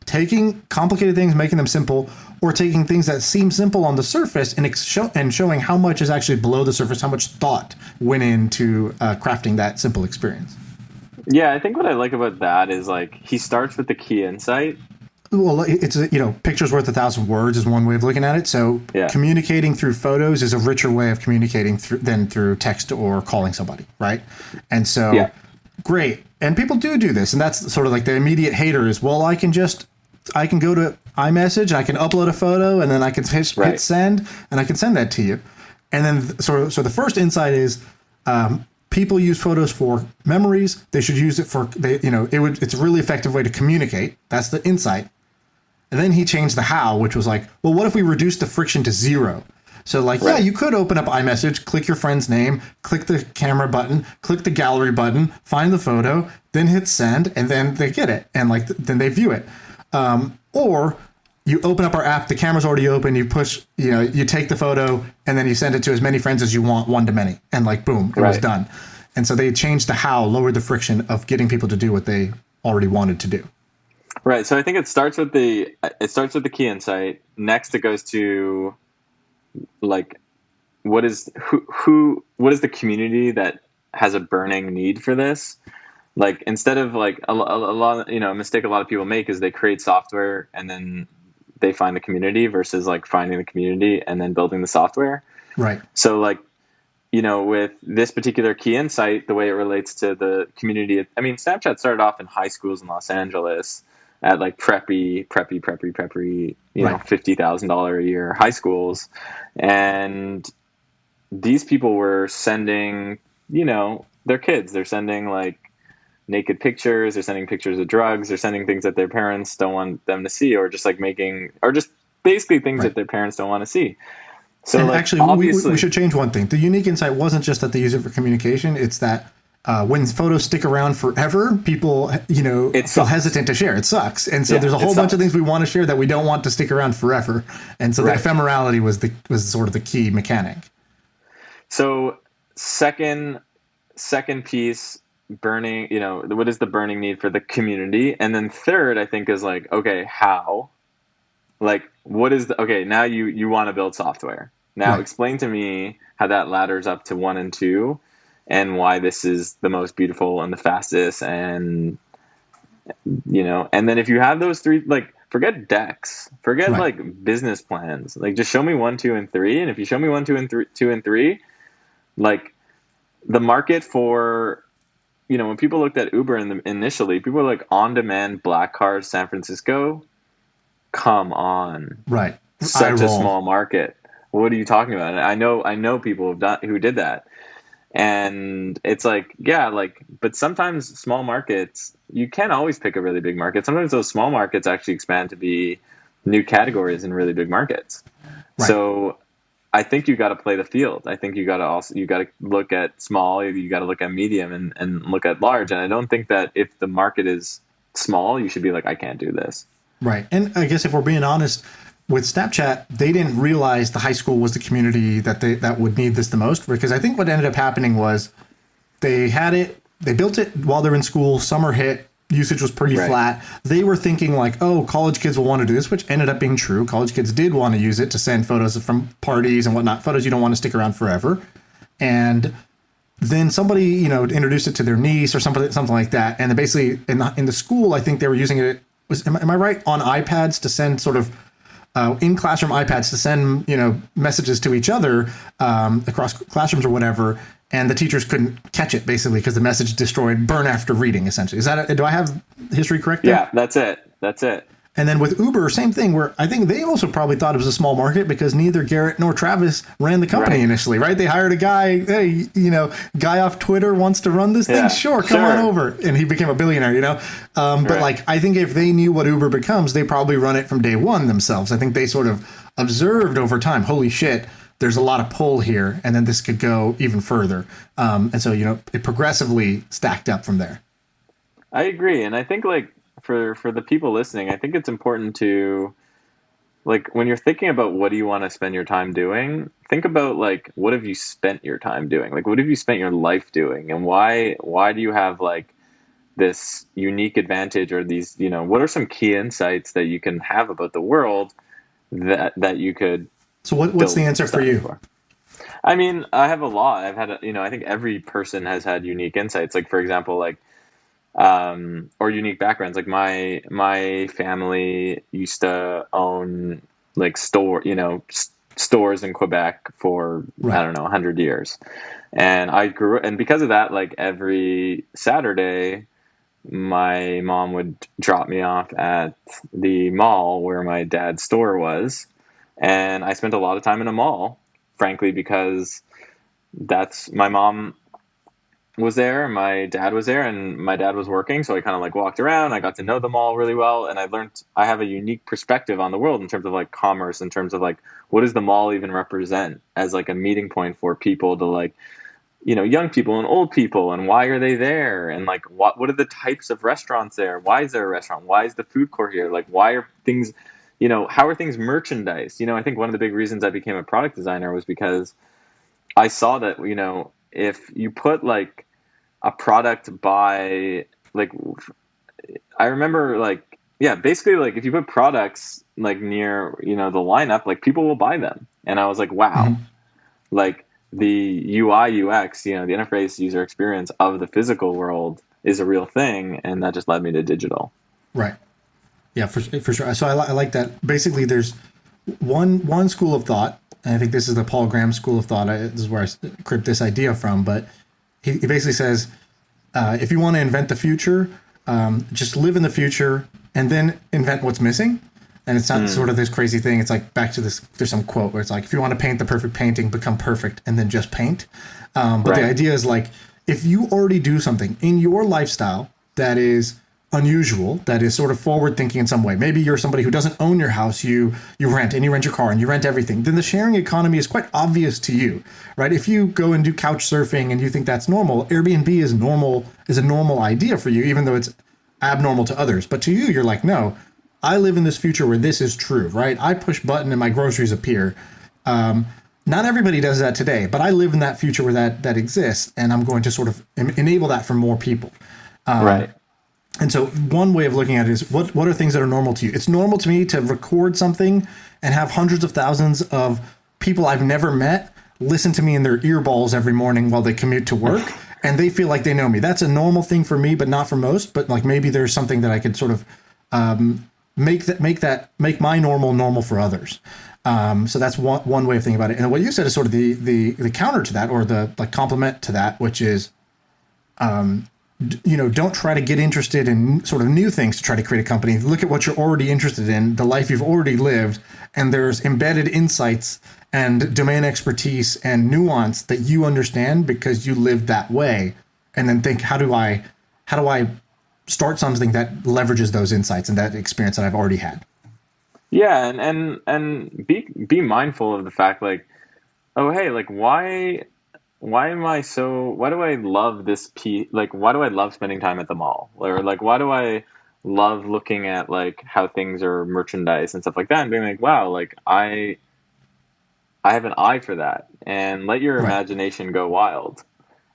taking complicated things, making them simple, or taking things that seem simple on the surface and showing how much is actually below the surface, how much thought went into crafting that simple experience. Yeah, I think what I like about that is like he starts with the key insight. Well, it's pictures worth 1,000 words is one way of looking at it. So communicating through photos is a richer way of communicating than through text or calling somebody, right? And so great, and people do this, and that's sort of like the immediate hater is, well, I can go to iMessage, I can upload a photo, and then I can hit send, and I can send that to you. And then so the first insight is people use photos for memories. They should use it for it's a really effective way to communicate. That's the insight. And then he changed the how, which was like, well, what if we reduce the friction to zero? So like, yeah, you could open up iMessage, click your friend's name, click the camera button, click the gallery button, find the photo, then hit send, and then they get it, and like then they view it. Or you open up our app, the camera's already open, you push, you take the photo, and then you send it to as many friends as you want, one to many, and like boom, it was done. And so they changed the how, lowered the friction of getting people to do what they already wanted to do. Right. So I think it starts with the key insight. Next, it goes to like what is the community that has a burning need for this? Like instead of like a lot, a mistake a lot of people make is they create software and then they find the community versus like finding the community and then building the software. Right. So like, with this particular key insight, the way it relates to the community, I mean, Snapchat started off in high schools in Los Angeles at like preppy, $50,000 a year high schools. And these people were sending, their kids, they're sending like naked pictures, they're sending pictures of drugs, they're sending things that their parents don't want them to see, or just like basically things that their parents don't want to see. So and like, actually, obviously, we should change one thing. The unique insight wasn't just that they use it for communication. It's that when photos stick around forever, people, feel hesitant to share. It sucks. And so there's a whole bunch of things we want to share that we don't want to stick around forever. And so the ephemerality was sort of the key mechanic. So second piece, burning, what is the burning need for the community? And then third, I think, is like, okay, how? Like, what is now you want to build software. Now explain to me how that ladders up to 1 and 2 and why this is the most beautiful and the fastest. And, and then if you have those three, like forget decks, forget like business plans, like just show me 1, 2, and 3. And if you show me 1, 2, and 3, like the market for, when people looked at Uber initially, people were like on-demand black cars, San Francisco. Come on. Right. Such a small market. What are you talking about? I know people who did that. And it's like, yeah, like, but sometimes small markets, you can't always pick a really big market. Sometimes those small markets actually expand to be new categories in really big markets. Right. So I think you got to play the field. I think you got to look at small, you got to look at medium and look at large. And I don't think that if the market is small, you should be like, I can't do this. Right. And I guess if we're being honest, with Snapchat, they didn't realize the high school was the community that would need this the most, because I think what ended up happening was they built it while they're in school, summer hit, usage was pretty flat. They were thinking like, oh, college kids will want to do this, which ended up being true. College kids did want to use it to send photos from parties and whatnot, photos you don't want to stick around forever. And then somebody, introduced it to their niece or something like that. And then basically in the school, I think they were using it, am I right, on iPads to send sort of in classroom iPads to send, messages to each other across classrooms or whatever. And the teachers couldn't catch it basically because the message destroyed burn after reading, essentially. Do I have history correct there? Yeah, that's it. And then with Uber, same thing, where I think they also probably thought it was a small market because neither Garrett nor Travis ran the company initially, right? They hired a guy, hey, guy off Twitter wants to run this thing. Sure, come on over. And he became a billionaire, But like, I think if they knew what Uber becomes, they probably run it from day one themselves. I think they sort of observed over time, holy shit, there's a lot of pull here. And then this could go even further. And so, it progressively stacked up from there. I agree. And I think like, for the people listening, I think it's important to, like, when you're thinking about what do you want to spend your time doing, think about like, what have you spent your time doing? Like, what have you spent your life doing? And why do you have like this unique advantage or these, what are some key insights that you can have about the world that you could. So what's the answer for you? I mean, I have a lot. I've had, I think every person has had unique insights. Like, for example, like, or unique backgrounds. Like my family used to own like stores in Quebec for, I don't know, 100 years. And and because of that, like every Saturday, my mom would drop me off at the mall where my dad's store was. And I spent a lot of time in a mall, frankly, because my mom was there, my dad was there, and my dad was working, so I kind of like walked around. I got to know them all really well, and I learned I have a unique perspective on the world in terms of like commerce, in terms of like what does the mall even represent as like a meeting point for people to like, young people and old people, and why are they there, and like what are the types of restaurants there? Why is there a restaurant? Why is the food court here? Like why are things, how are things merchandised? I think one of the big reasons I became a product designer was because I saw that, if you put like a product by like, I remember like, yeah, basically like if you put products like near, the lineup, like people will buy them. And I was like, wow, Mhm. like the UI UX, the interface user experience of the physical world is a real thing. And that just led me to digital. Right. Yeah, for sure. So I like that. Basically, there's one school of thought, and I think this is the Paul Graham school of thought. This is where I cribbed this idea from. But he basically says, if you want to invent the future, just live in the future and then invent what's missing. And it's not sort of this crazy thing. It's like back to this. There's some quote where it's like, if you want to paint the perfect painting, become perfect and then just paint. But Right. the idea is like, if you already do something in your lifestyle that is unusual, that is sort of forward thinking in some way. Maybe you're somebody who doesn't own your house, you rent, and you rent your car and you rent everything. Then the sharing economy is quite obvious to you, right? If you go and do couch surfing and you think that's normal, Airbnb is a normal idea for you, even though it's abnormal to others. But to you, you're like, no, I live in this future where this is true, right? I push button and my groceries appear. Not everybody does that today, but I live in that future where that exists, and I'm going to sort of enable that for more people. Right. And so one way of looking at it is what are things that are normal to you? It's normal to me to record something and have hundreds of thousands of people I've never met listen to me in their earballs every morning while they commute to work, and they feel like they know me. That's a normal thing for me, but not for most. But like maybe there's something that I could sort of make my normal for others. So that's one way of thinking about it. And what you said is sort of the counter to that, or the like complement to that, which is don't try to get interested in sort of new things to try to create a company. Look at what you're already interested in, the life you've already lived, and there's embedded insights and domain expertise and nuance that you understand because you lived that way. And then think, how do I start something that leverages those insights and that experience that I've already had? Yeah. And be mindful of the fact, like, oh, hey, like why do I love this piece? Like, why do I love spending time at the mall? Or like, why do I love looking at like how things are merchandised and stuff like that, and being like, wow, like I have an eye for that, and let your Right. imagination go wild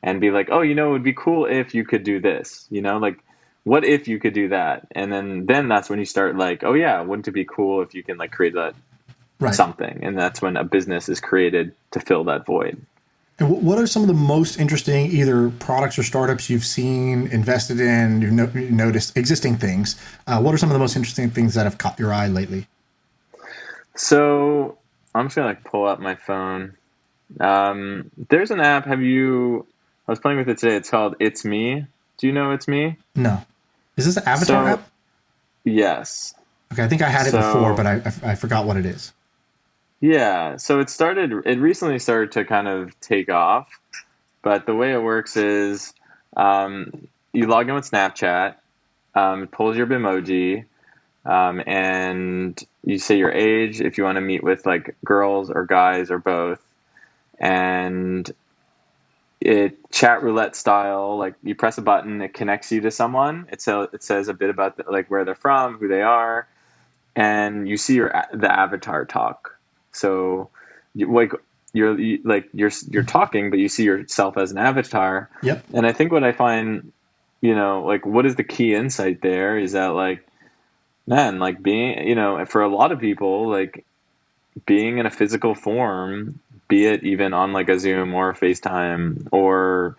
and be like, oh, it would be cool if you could do this, like what if you could do that? And then that's when you start like, oh yeah, wouldn't it be cool if you can like create that Right. something? And that's when a business is created to fill that void. And what are some of the most interesting either products or startups you've seen, invested in, you've noticed existing things? What are some of the most interesting things that have caught your eye lately? So I'm just gonna like pull up my phone. There's an app. I was playing with it today. It's called It's Me. Do you know It's Me? No. Is this an Avatar So app? yes. Okay, I think I had it before, So but I forgot what it is. yeah. So it recently started to kind of take off. But the way it works is, you log in with Snapchat, it pulls your Bitmoji, and you say your age if you want to meet with like girls or guys or both, and it chat roulette style. Like you press a button, it connects you to someone. It says a bit about like where they're from, who they are, and you see the avatar talk. So like you're talking, but you see yourself as an avatar. Yep. And I think what I find, like what is the key insight there is that like, man, like being, for a lot of people, like being in a physical form, be it even on like a Zoom or a FaceTime or,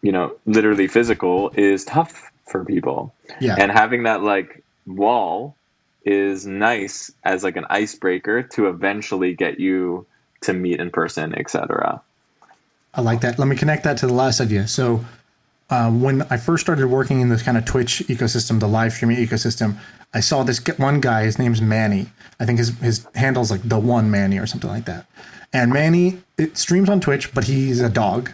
literally physical, is tough for people. Yeah. And having that like wall is nice as like an icebreaker to eventually get you to meet in person, etc. I like that. Let me connect that to the last idea. So when I first started working in this kind of Twitch ecosystem, the live streaming ecosystem, I saw this one guy. His name's Manny. I think his handle's like the one Manny or something like that. And Manny, it streams on Twitch, but he's a dog.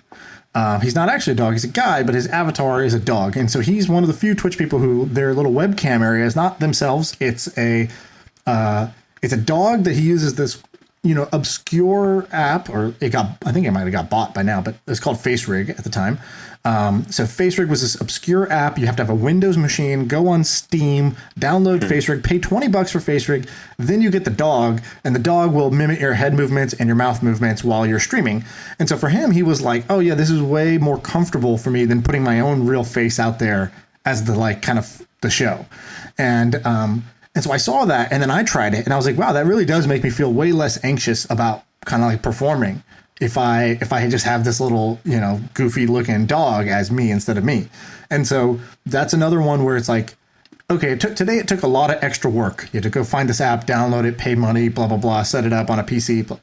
He's not actually a dog; he's a guy, but his avatar is a dog, and so he's one of the few Twitch people who their little webcam area is not themselves. It's a dog that he uses this, obscure app, or I think it might have got bought by now, but it's called FaceRig at the time. So FaceRig was this obscure app. You have to have a Windows machine, go on Steam, download FaceRig, pay $20 for FaceRig, then you get the dog, and the dog will mimic your head movements and your mouth movements while you're streaming. And so for him, he was like, oh yeah, this is way more comfortable for me than putting my own real face out there as the kind of the show. And so I saw that, and then I tried it, and I was like, wow, that really does make me feel way less anxious about kind of like performing if I just have this little, goofy looking dog as me instead of me. And so that's another one where it's like, okay, it took a lot of extra work. You had to go find this app, download it, pay money, blah, blah, blah, set it up on a PC.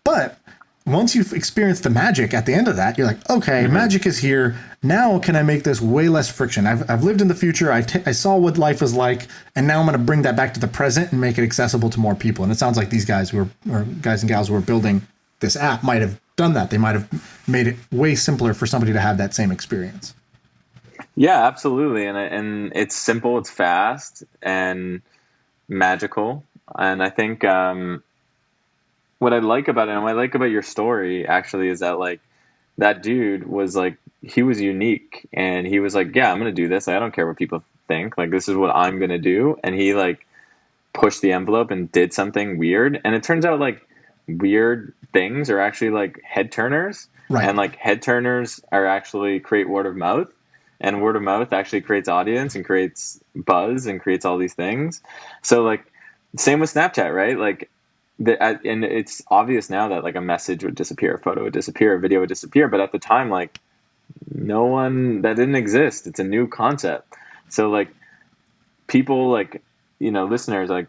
But once you've experienced the magic at the end of that, you're like, okay, magic is here. Now can I make this way less friction? I've lived in the future. I saw what life was like, and now I'm going to bring that back to the present and make it accessible to more people. And it sounds like these guys or guys and gals who are building this app might have done that. They might have made it way simpler for somebody to have that same experience. Yeah, absolutely. And it's simple, it's fast and magical. And I think what I like about it, and what I like about your story actually, is that like that dude was like, he was unique, and he was like, yeah, I'm going to do this. I don't care what people think. Like, this is what I'm going to do. And he like pushed the envelope and did something weird. And it turns out like weird things are actually like head turners. Right. And like head turners are actually create word of mouth, and word of mouth actually creates audience and creates buzz and creates all these things. So like same with Snapchat, right? Like, and it's obvious now that like a message would disappear, a photo would disappear, a video would disappear. But at the time, like that didn't exist. It's a new concept. So like people like, listeners, like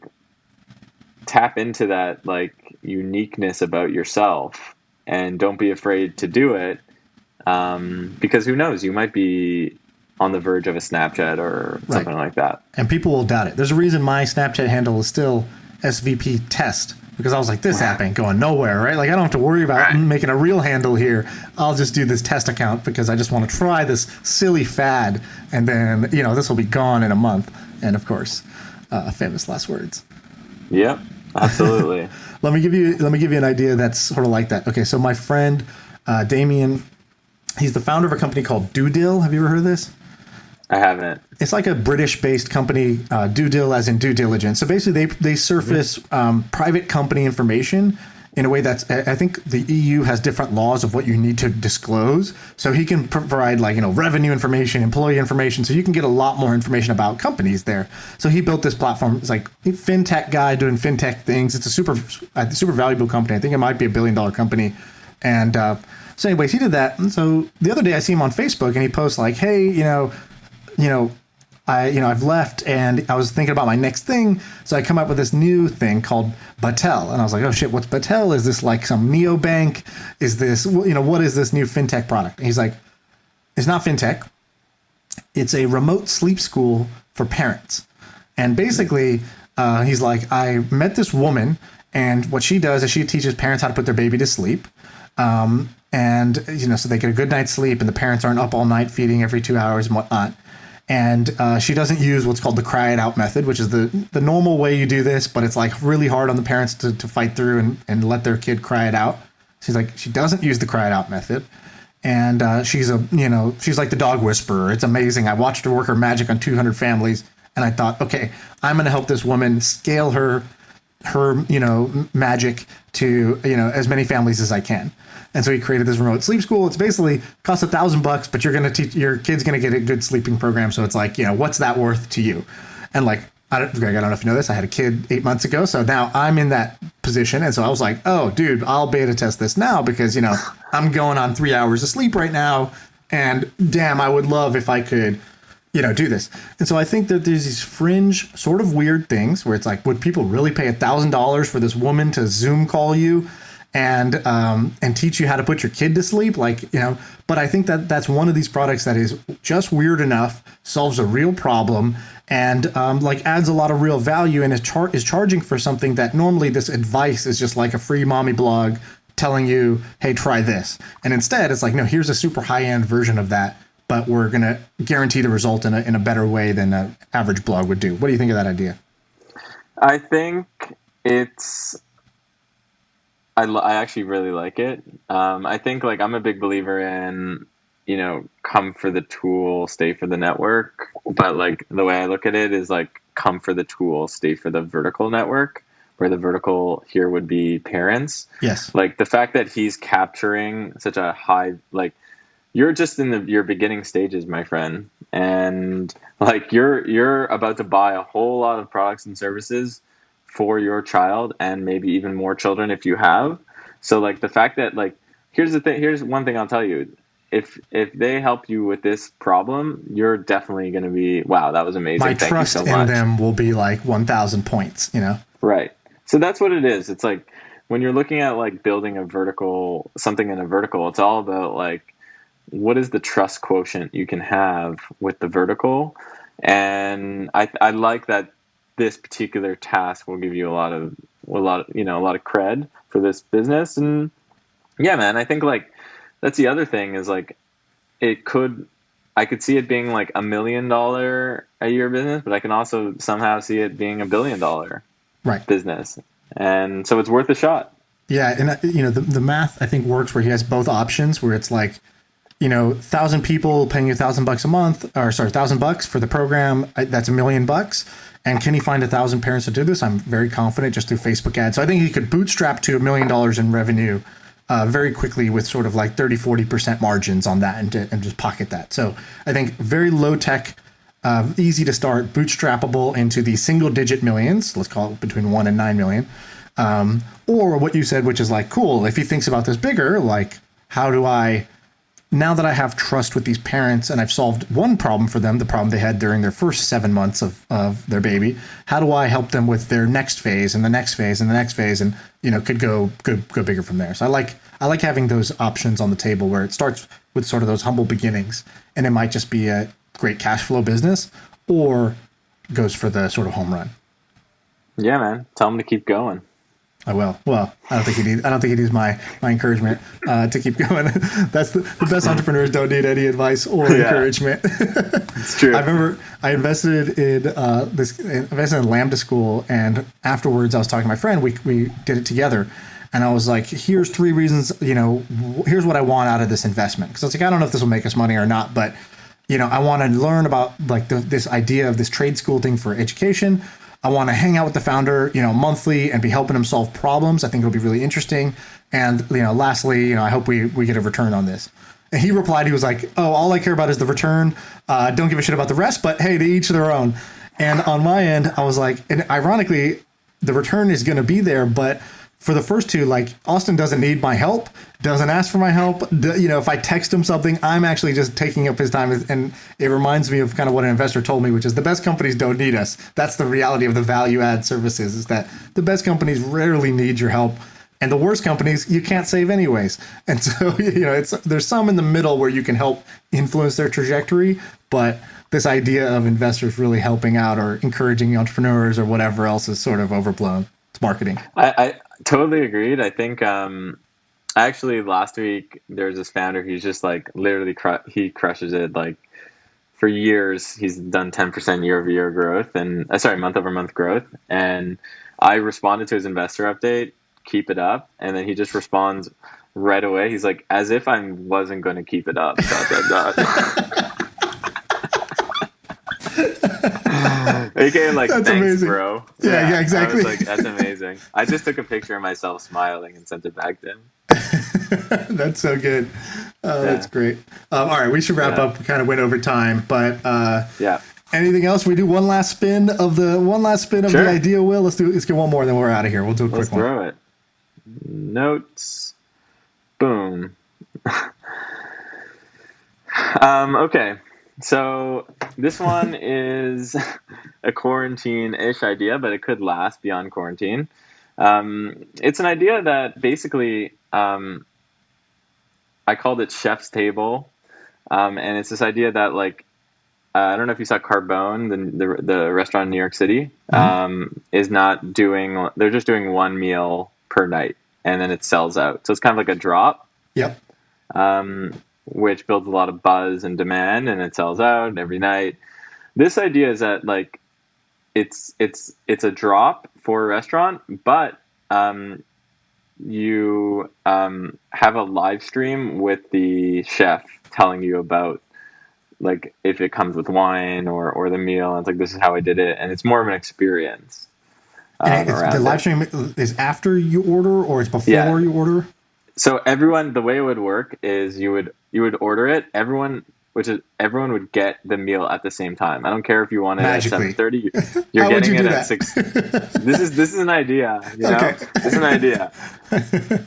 tap into that like uniqueness about yourself, and don't be afraid to do it. Because who knows, you might be on the verge of a Snapchat or something like that. And people will doubt it. There's a reason my Snapchat handle is still SVP test. Because I was like, this app ain't going nowhere, right? Like, I don't have to worry about making a real handle here. I'll just do this test account because I just want to try this silly fad. And then, this will be gone in a month. And of course, famous last words. Yep, absolutely. Let me give you an idea that's sort of like that. Okay, so my friend, Damien, he's the founder of a company called Doodle. Have you ever heard of this? I haven't. It's like a British-based company, due dil as in due diligence. So basically, they surface private company information in a way that's, I think the EU has different laws of what you need to disclose. So he can provide like, revenue information, employee information. So you can get a lot more information about companies there. So he built this platform. It's like a fintech guy doing fintech things. It's a super valuable company. I think it might be $1 billion company. And so anyways, he did that. And so the other day I see him on Facebook, and he posts like, hey, I've left, and I was thinking about my next thing. So I come up with this new thing called Batel. And I was like, oh shit, what's Batel? Is this like some neobank? Is this, what is this new fintech product? And he's like, it's not fintech. It's a remote sleep school for parents. And basically, he's like, I met this woman, and what she does is she teaches parents how to put their baby to sleep. And, so they get a good night's sleep, and the parents aren't up all night feeding every 2 hours and whatnot. And she doesn't use what's called the cry it out method, which is the normal way you do this, but it's like really hard on the parents to fight through and let their kid cry it out. She's like, she doesn't use the cry it out method. And she's like the dog whisperer. It's amazing. I watched her work her magic on 200 families, and I thought, okay, I'm going to help this woman scale her magic to, as many families as I can. And so he created this remote sleep school. It's basically costs $1,000, but you're going to teach your kid's going to get a good sleeping program. So it's like, what's that worth to you? And like, Greg, I don't know if you know this. I had a kid 8 months ago. So now I'm in that position. And so I was like, oh, dude, I'll beta test this now because, I'm going on 3 hours of sleep right now. And damn, I would love if I could, do this. And so I think that there's these fringe sort of weird things where it's like, would people really pay $1,000 for this woman to Zoom call you and teach you how to put your kid to sleep? Like, but I think that that's one of these products that is just weird enough, solves a real problem, and adds a lot of real value, and is charging for something that normally this advice is just like a free mommy blog telling you, hey, try this. And instead, it's like, no, here's a super high-end version of that, but we're going to guarantee the result in a better way than an average blog would do. What do you think of that idea? I think I actually really like it. I think like I'm a big believer in, come for the tool, stay for the network. But like the way I look at it is like come for the tool, stay for the vertical network, where the vertical here would be parents. Yes. Like the fact that he's capturing such a high, like you're just in your beginning stages, my friend. And like you're about to buy a whole lot of products and services for your child and maybe even more children if you have. So like the fact that like, here's one thing I'll tell you. If they help you with this problem, you're definitely going to be, wow, that was amazing. My Thank trust you so much. in them will be like 1,000 points, Right. So that's what it is. It's like when you're looking at like building something in a vertical, it's all about like, what is the trust quotient you can have with the vertical? And I like that this particular task will give you a lot of cred for this business. And yeah, man, I think like that's the other thing is like I could see it being like $1 million a year business, but I can also somehow see it being $1 billion business. And so it's worth a shot. Yeah. And the math I think works where he has both options where it's like, 1,000 people paying you $1,000 a month, or sorry, $1,000 for the program. That's $1 million. And can he find 1,000 parents to do this? I'm very confident just through Facebook ads. So I think he could bootstrap to $1 million in revenue very quickly with sort of like 30-40% margins on that and just pocket that. So I think very low tech, easy to start, bootstrappable into the single digit millions. Let's call it between 1 and 9 million. Or what you said, which is like, cool, if he thinks about this bigger, like how do I, now that I have trust with these parents and I've solved one problem for them, the problem they had during their first 7 months of their baby, how do I help them with their next phase and the next phase and the next phase and, could go bigger from there. So I like having those options on the table where it starts with sort of those humble beginnings and it might just be a great cash flow business or goes for the sort of home run. Yeah, man. Tell him to keep going. I will. Well, I don't think he needs my encouragement to keep going. That's the best entrepreneurs don't need any advice or encouragement. It's true. I remember I invested in Lambda School, and afterwards I was talking to my friend. We did it together, and I was like, "Here's 3 reasons. Here's what I want out of this investment." Because I was like, I don't know if this will make us money or not, but I want to learn about like this idea of this trade school thing for education. I want to hang out with the founder, monthly and be helping him solve problems. I think it'll be really interesting. And, lastly, I hope we get a return on this. And he replied, he was like, oh, all I care about is the return. Don't give a shit about the rest, but hey, to each their own. And on my end, I was like, and ironically, the return is going to be there, but for the first 2, like Austin doesn't need my help, doesn't ask for my help. If I text him something, I'm actually just taking up his time. And it reminds me of kind of what an investor told me, which is the best companies don't need us. That's the reality of the value add services, is that the best companies rarely need your help. And the worst companies, you can't save anyways. And so, there's some in the middle where you can help influence their trajectory. But this idea of investors really helping out or encouraging entrepreneurs or whatever else is sort of overblown. It's marketing. I totally agreed. I think actually last week there's this founder who's just like literally he crushes it. Like for years he's done 10% year-over-year growth and month-over-month growth. And I responded to his investor update, keep it up, and then he just responds right away. He's like, as if I wasn't going to keep it up. AKA like, that's thanks, amazing. Bro. Yeah, exactly. I was like, that's amazing. I just took a picture of myself smiling and sent it back to him. That's so good. That's great. All right, we should wrap up. We kind of went over time, but anything else? We do one last spin of the idea. Will let's get one more, then we're out of here. We'll do a quick one. Let's throw it. Notes. Boom. Okay. So this one is a quarantine-ish idea, but it could last beyond quarantine. It's an idea that basically I called it Chef's Table, and it's this idea that like I don't know if you saw Carbone, the restaurant in New York City, is not doing. They're just doing one meal per night. and then it sells out. So it's kind of like a drop, Yep. which builds a lot of buzz and demand, and it sells out every night. This idea is that like it's a drop for a restaurant, but you have a live stream with the chef telling you about like if it comes with wine or the meal, and it's like this is how I did it, and it's more of an experience And the around live it. stream is after you order, or it's before Yeah. you order? So everyone, the way it would work is you would order it. Everyone would get the meal at the same time. I don't care if you want it Magically. at 7:30. You're How would getting you it do at that? 6. This is an idea. You know, Okay. this is an idea.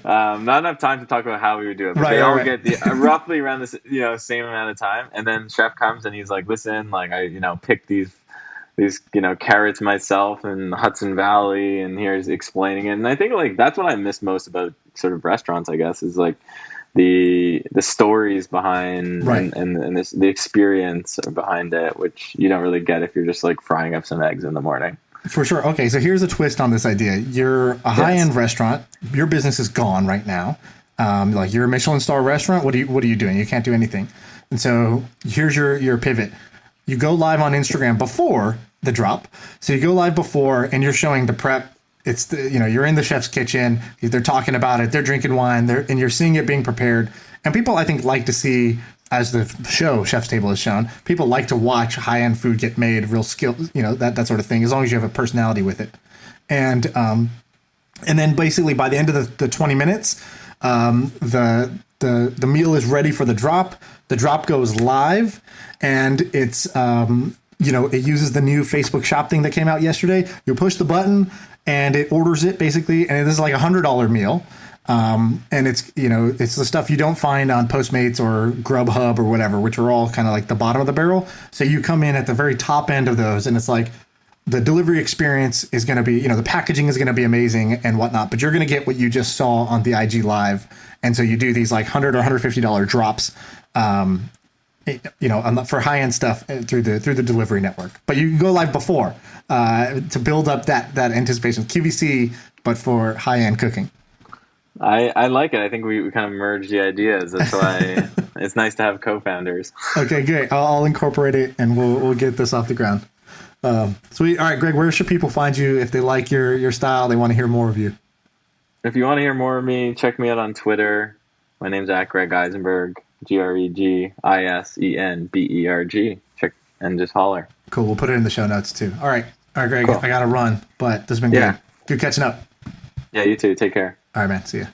Not enough time to talk about how we would do it, but Right, they all right. get the roughly around this same amount of time, and then chef comes and he's like, "Listen, like I picked these carrots myself in Hudson Valley, and here's explaining it." And I think like that's what I miss most about sort of restaurants, I guess, is like the stories behind Right. and the experience behind it, which you don't really get if you're just like frying up some eggs in the morning. For sure. Okay, so here's a twist on this idea. You're a high-end restaurant. Your business is gone right now. Like you're a Michelin star restaurant. What are you doing? You can't do anything. And so here's your pivot. You go live on Instagram before the drop. So you go live before, and you're showing the prep. It's you're in the chef's kitchen. They're talking about it. They're drinking wine. And you're seeing it being prepared. And people, I think, like to see, as the show Chef's Table has shown, people like to watch high-end food get made, real skill, that sort of thing, as long as you have a personality with it. And then basically by the end of the 20 minutes, the meal is ready for the drop. The drop goes live, and it's it uses the new Facebook Shop thing that came out yesterday. You push the button, and it orders it basically, and this is like $100 meal. And it's the stuff you don't find on Postmates or Grubhub or whatever, which are all kind of like the bottom of the barrel. So you come in at the very top end of those, and it's like the delivery experience is going to be, the packaging is going to be amazing and whatnot, but you're going to get what you just saw on the IG Live. And so you do these like $100 or $150 drops, for high end stuff through the delivery network. But you can go live before to build up that anticipation, QVC, but for high end cooking. I like it. I think we kind of merged the ideas. That's why it's nice to have co-founders. Okay, great. I'll incorporate it, and we'll get this off the ground. Sweet. All right, Greg, where should people find you if they like your style, they want to hear more of you? If you want to hear more of me, check me out on Twitter. My name's @Greg Isenberg, GregiSenberg. Check and just holler. Cool. We'll put it in the show notes too. All right, Greg, Cool. I got to run, but this has been Yeah. good. Good catching up. Yeah, you too. Take care. All right, man. See ya.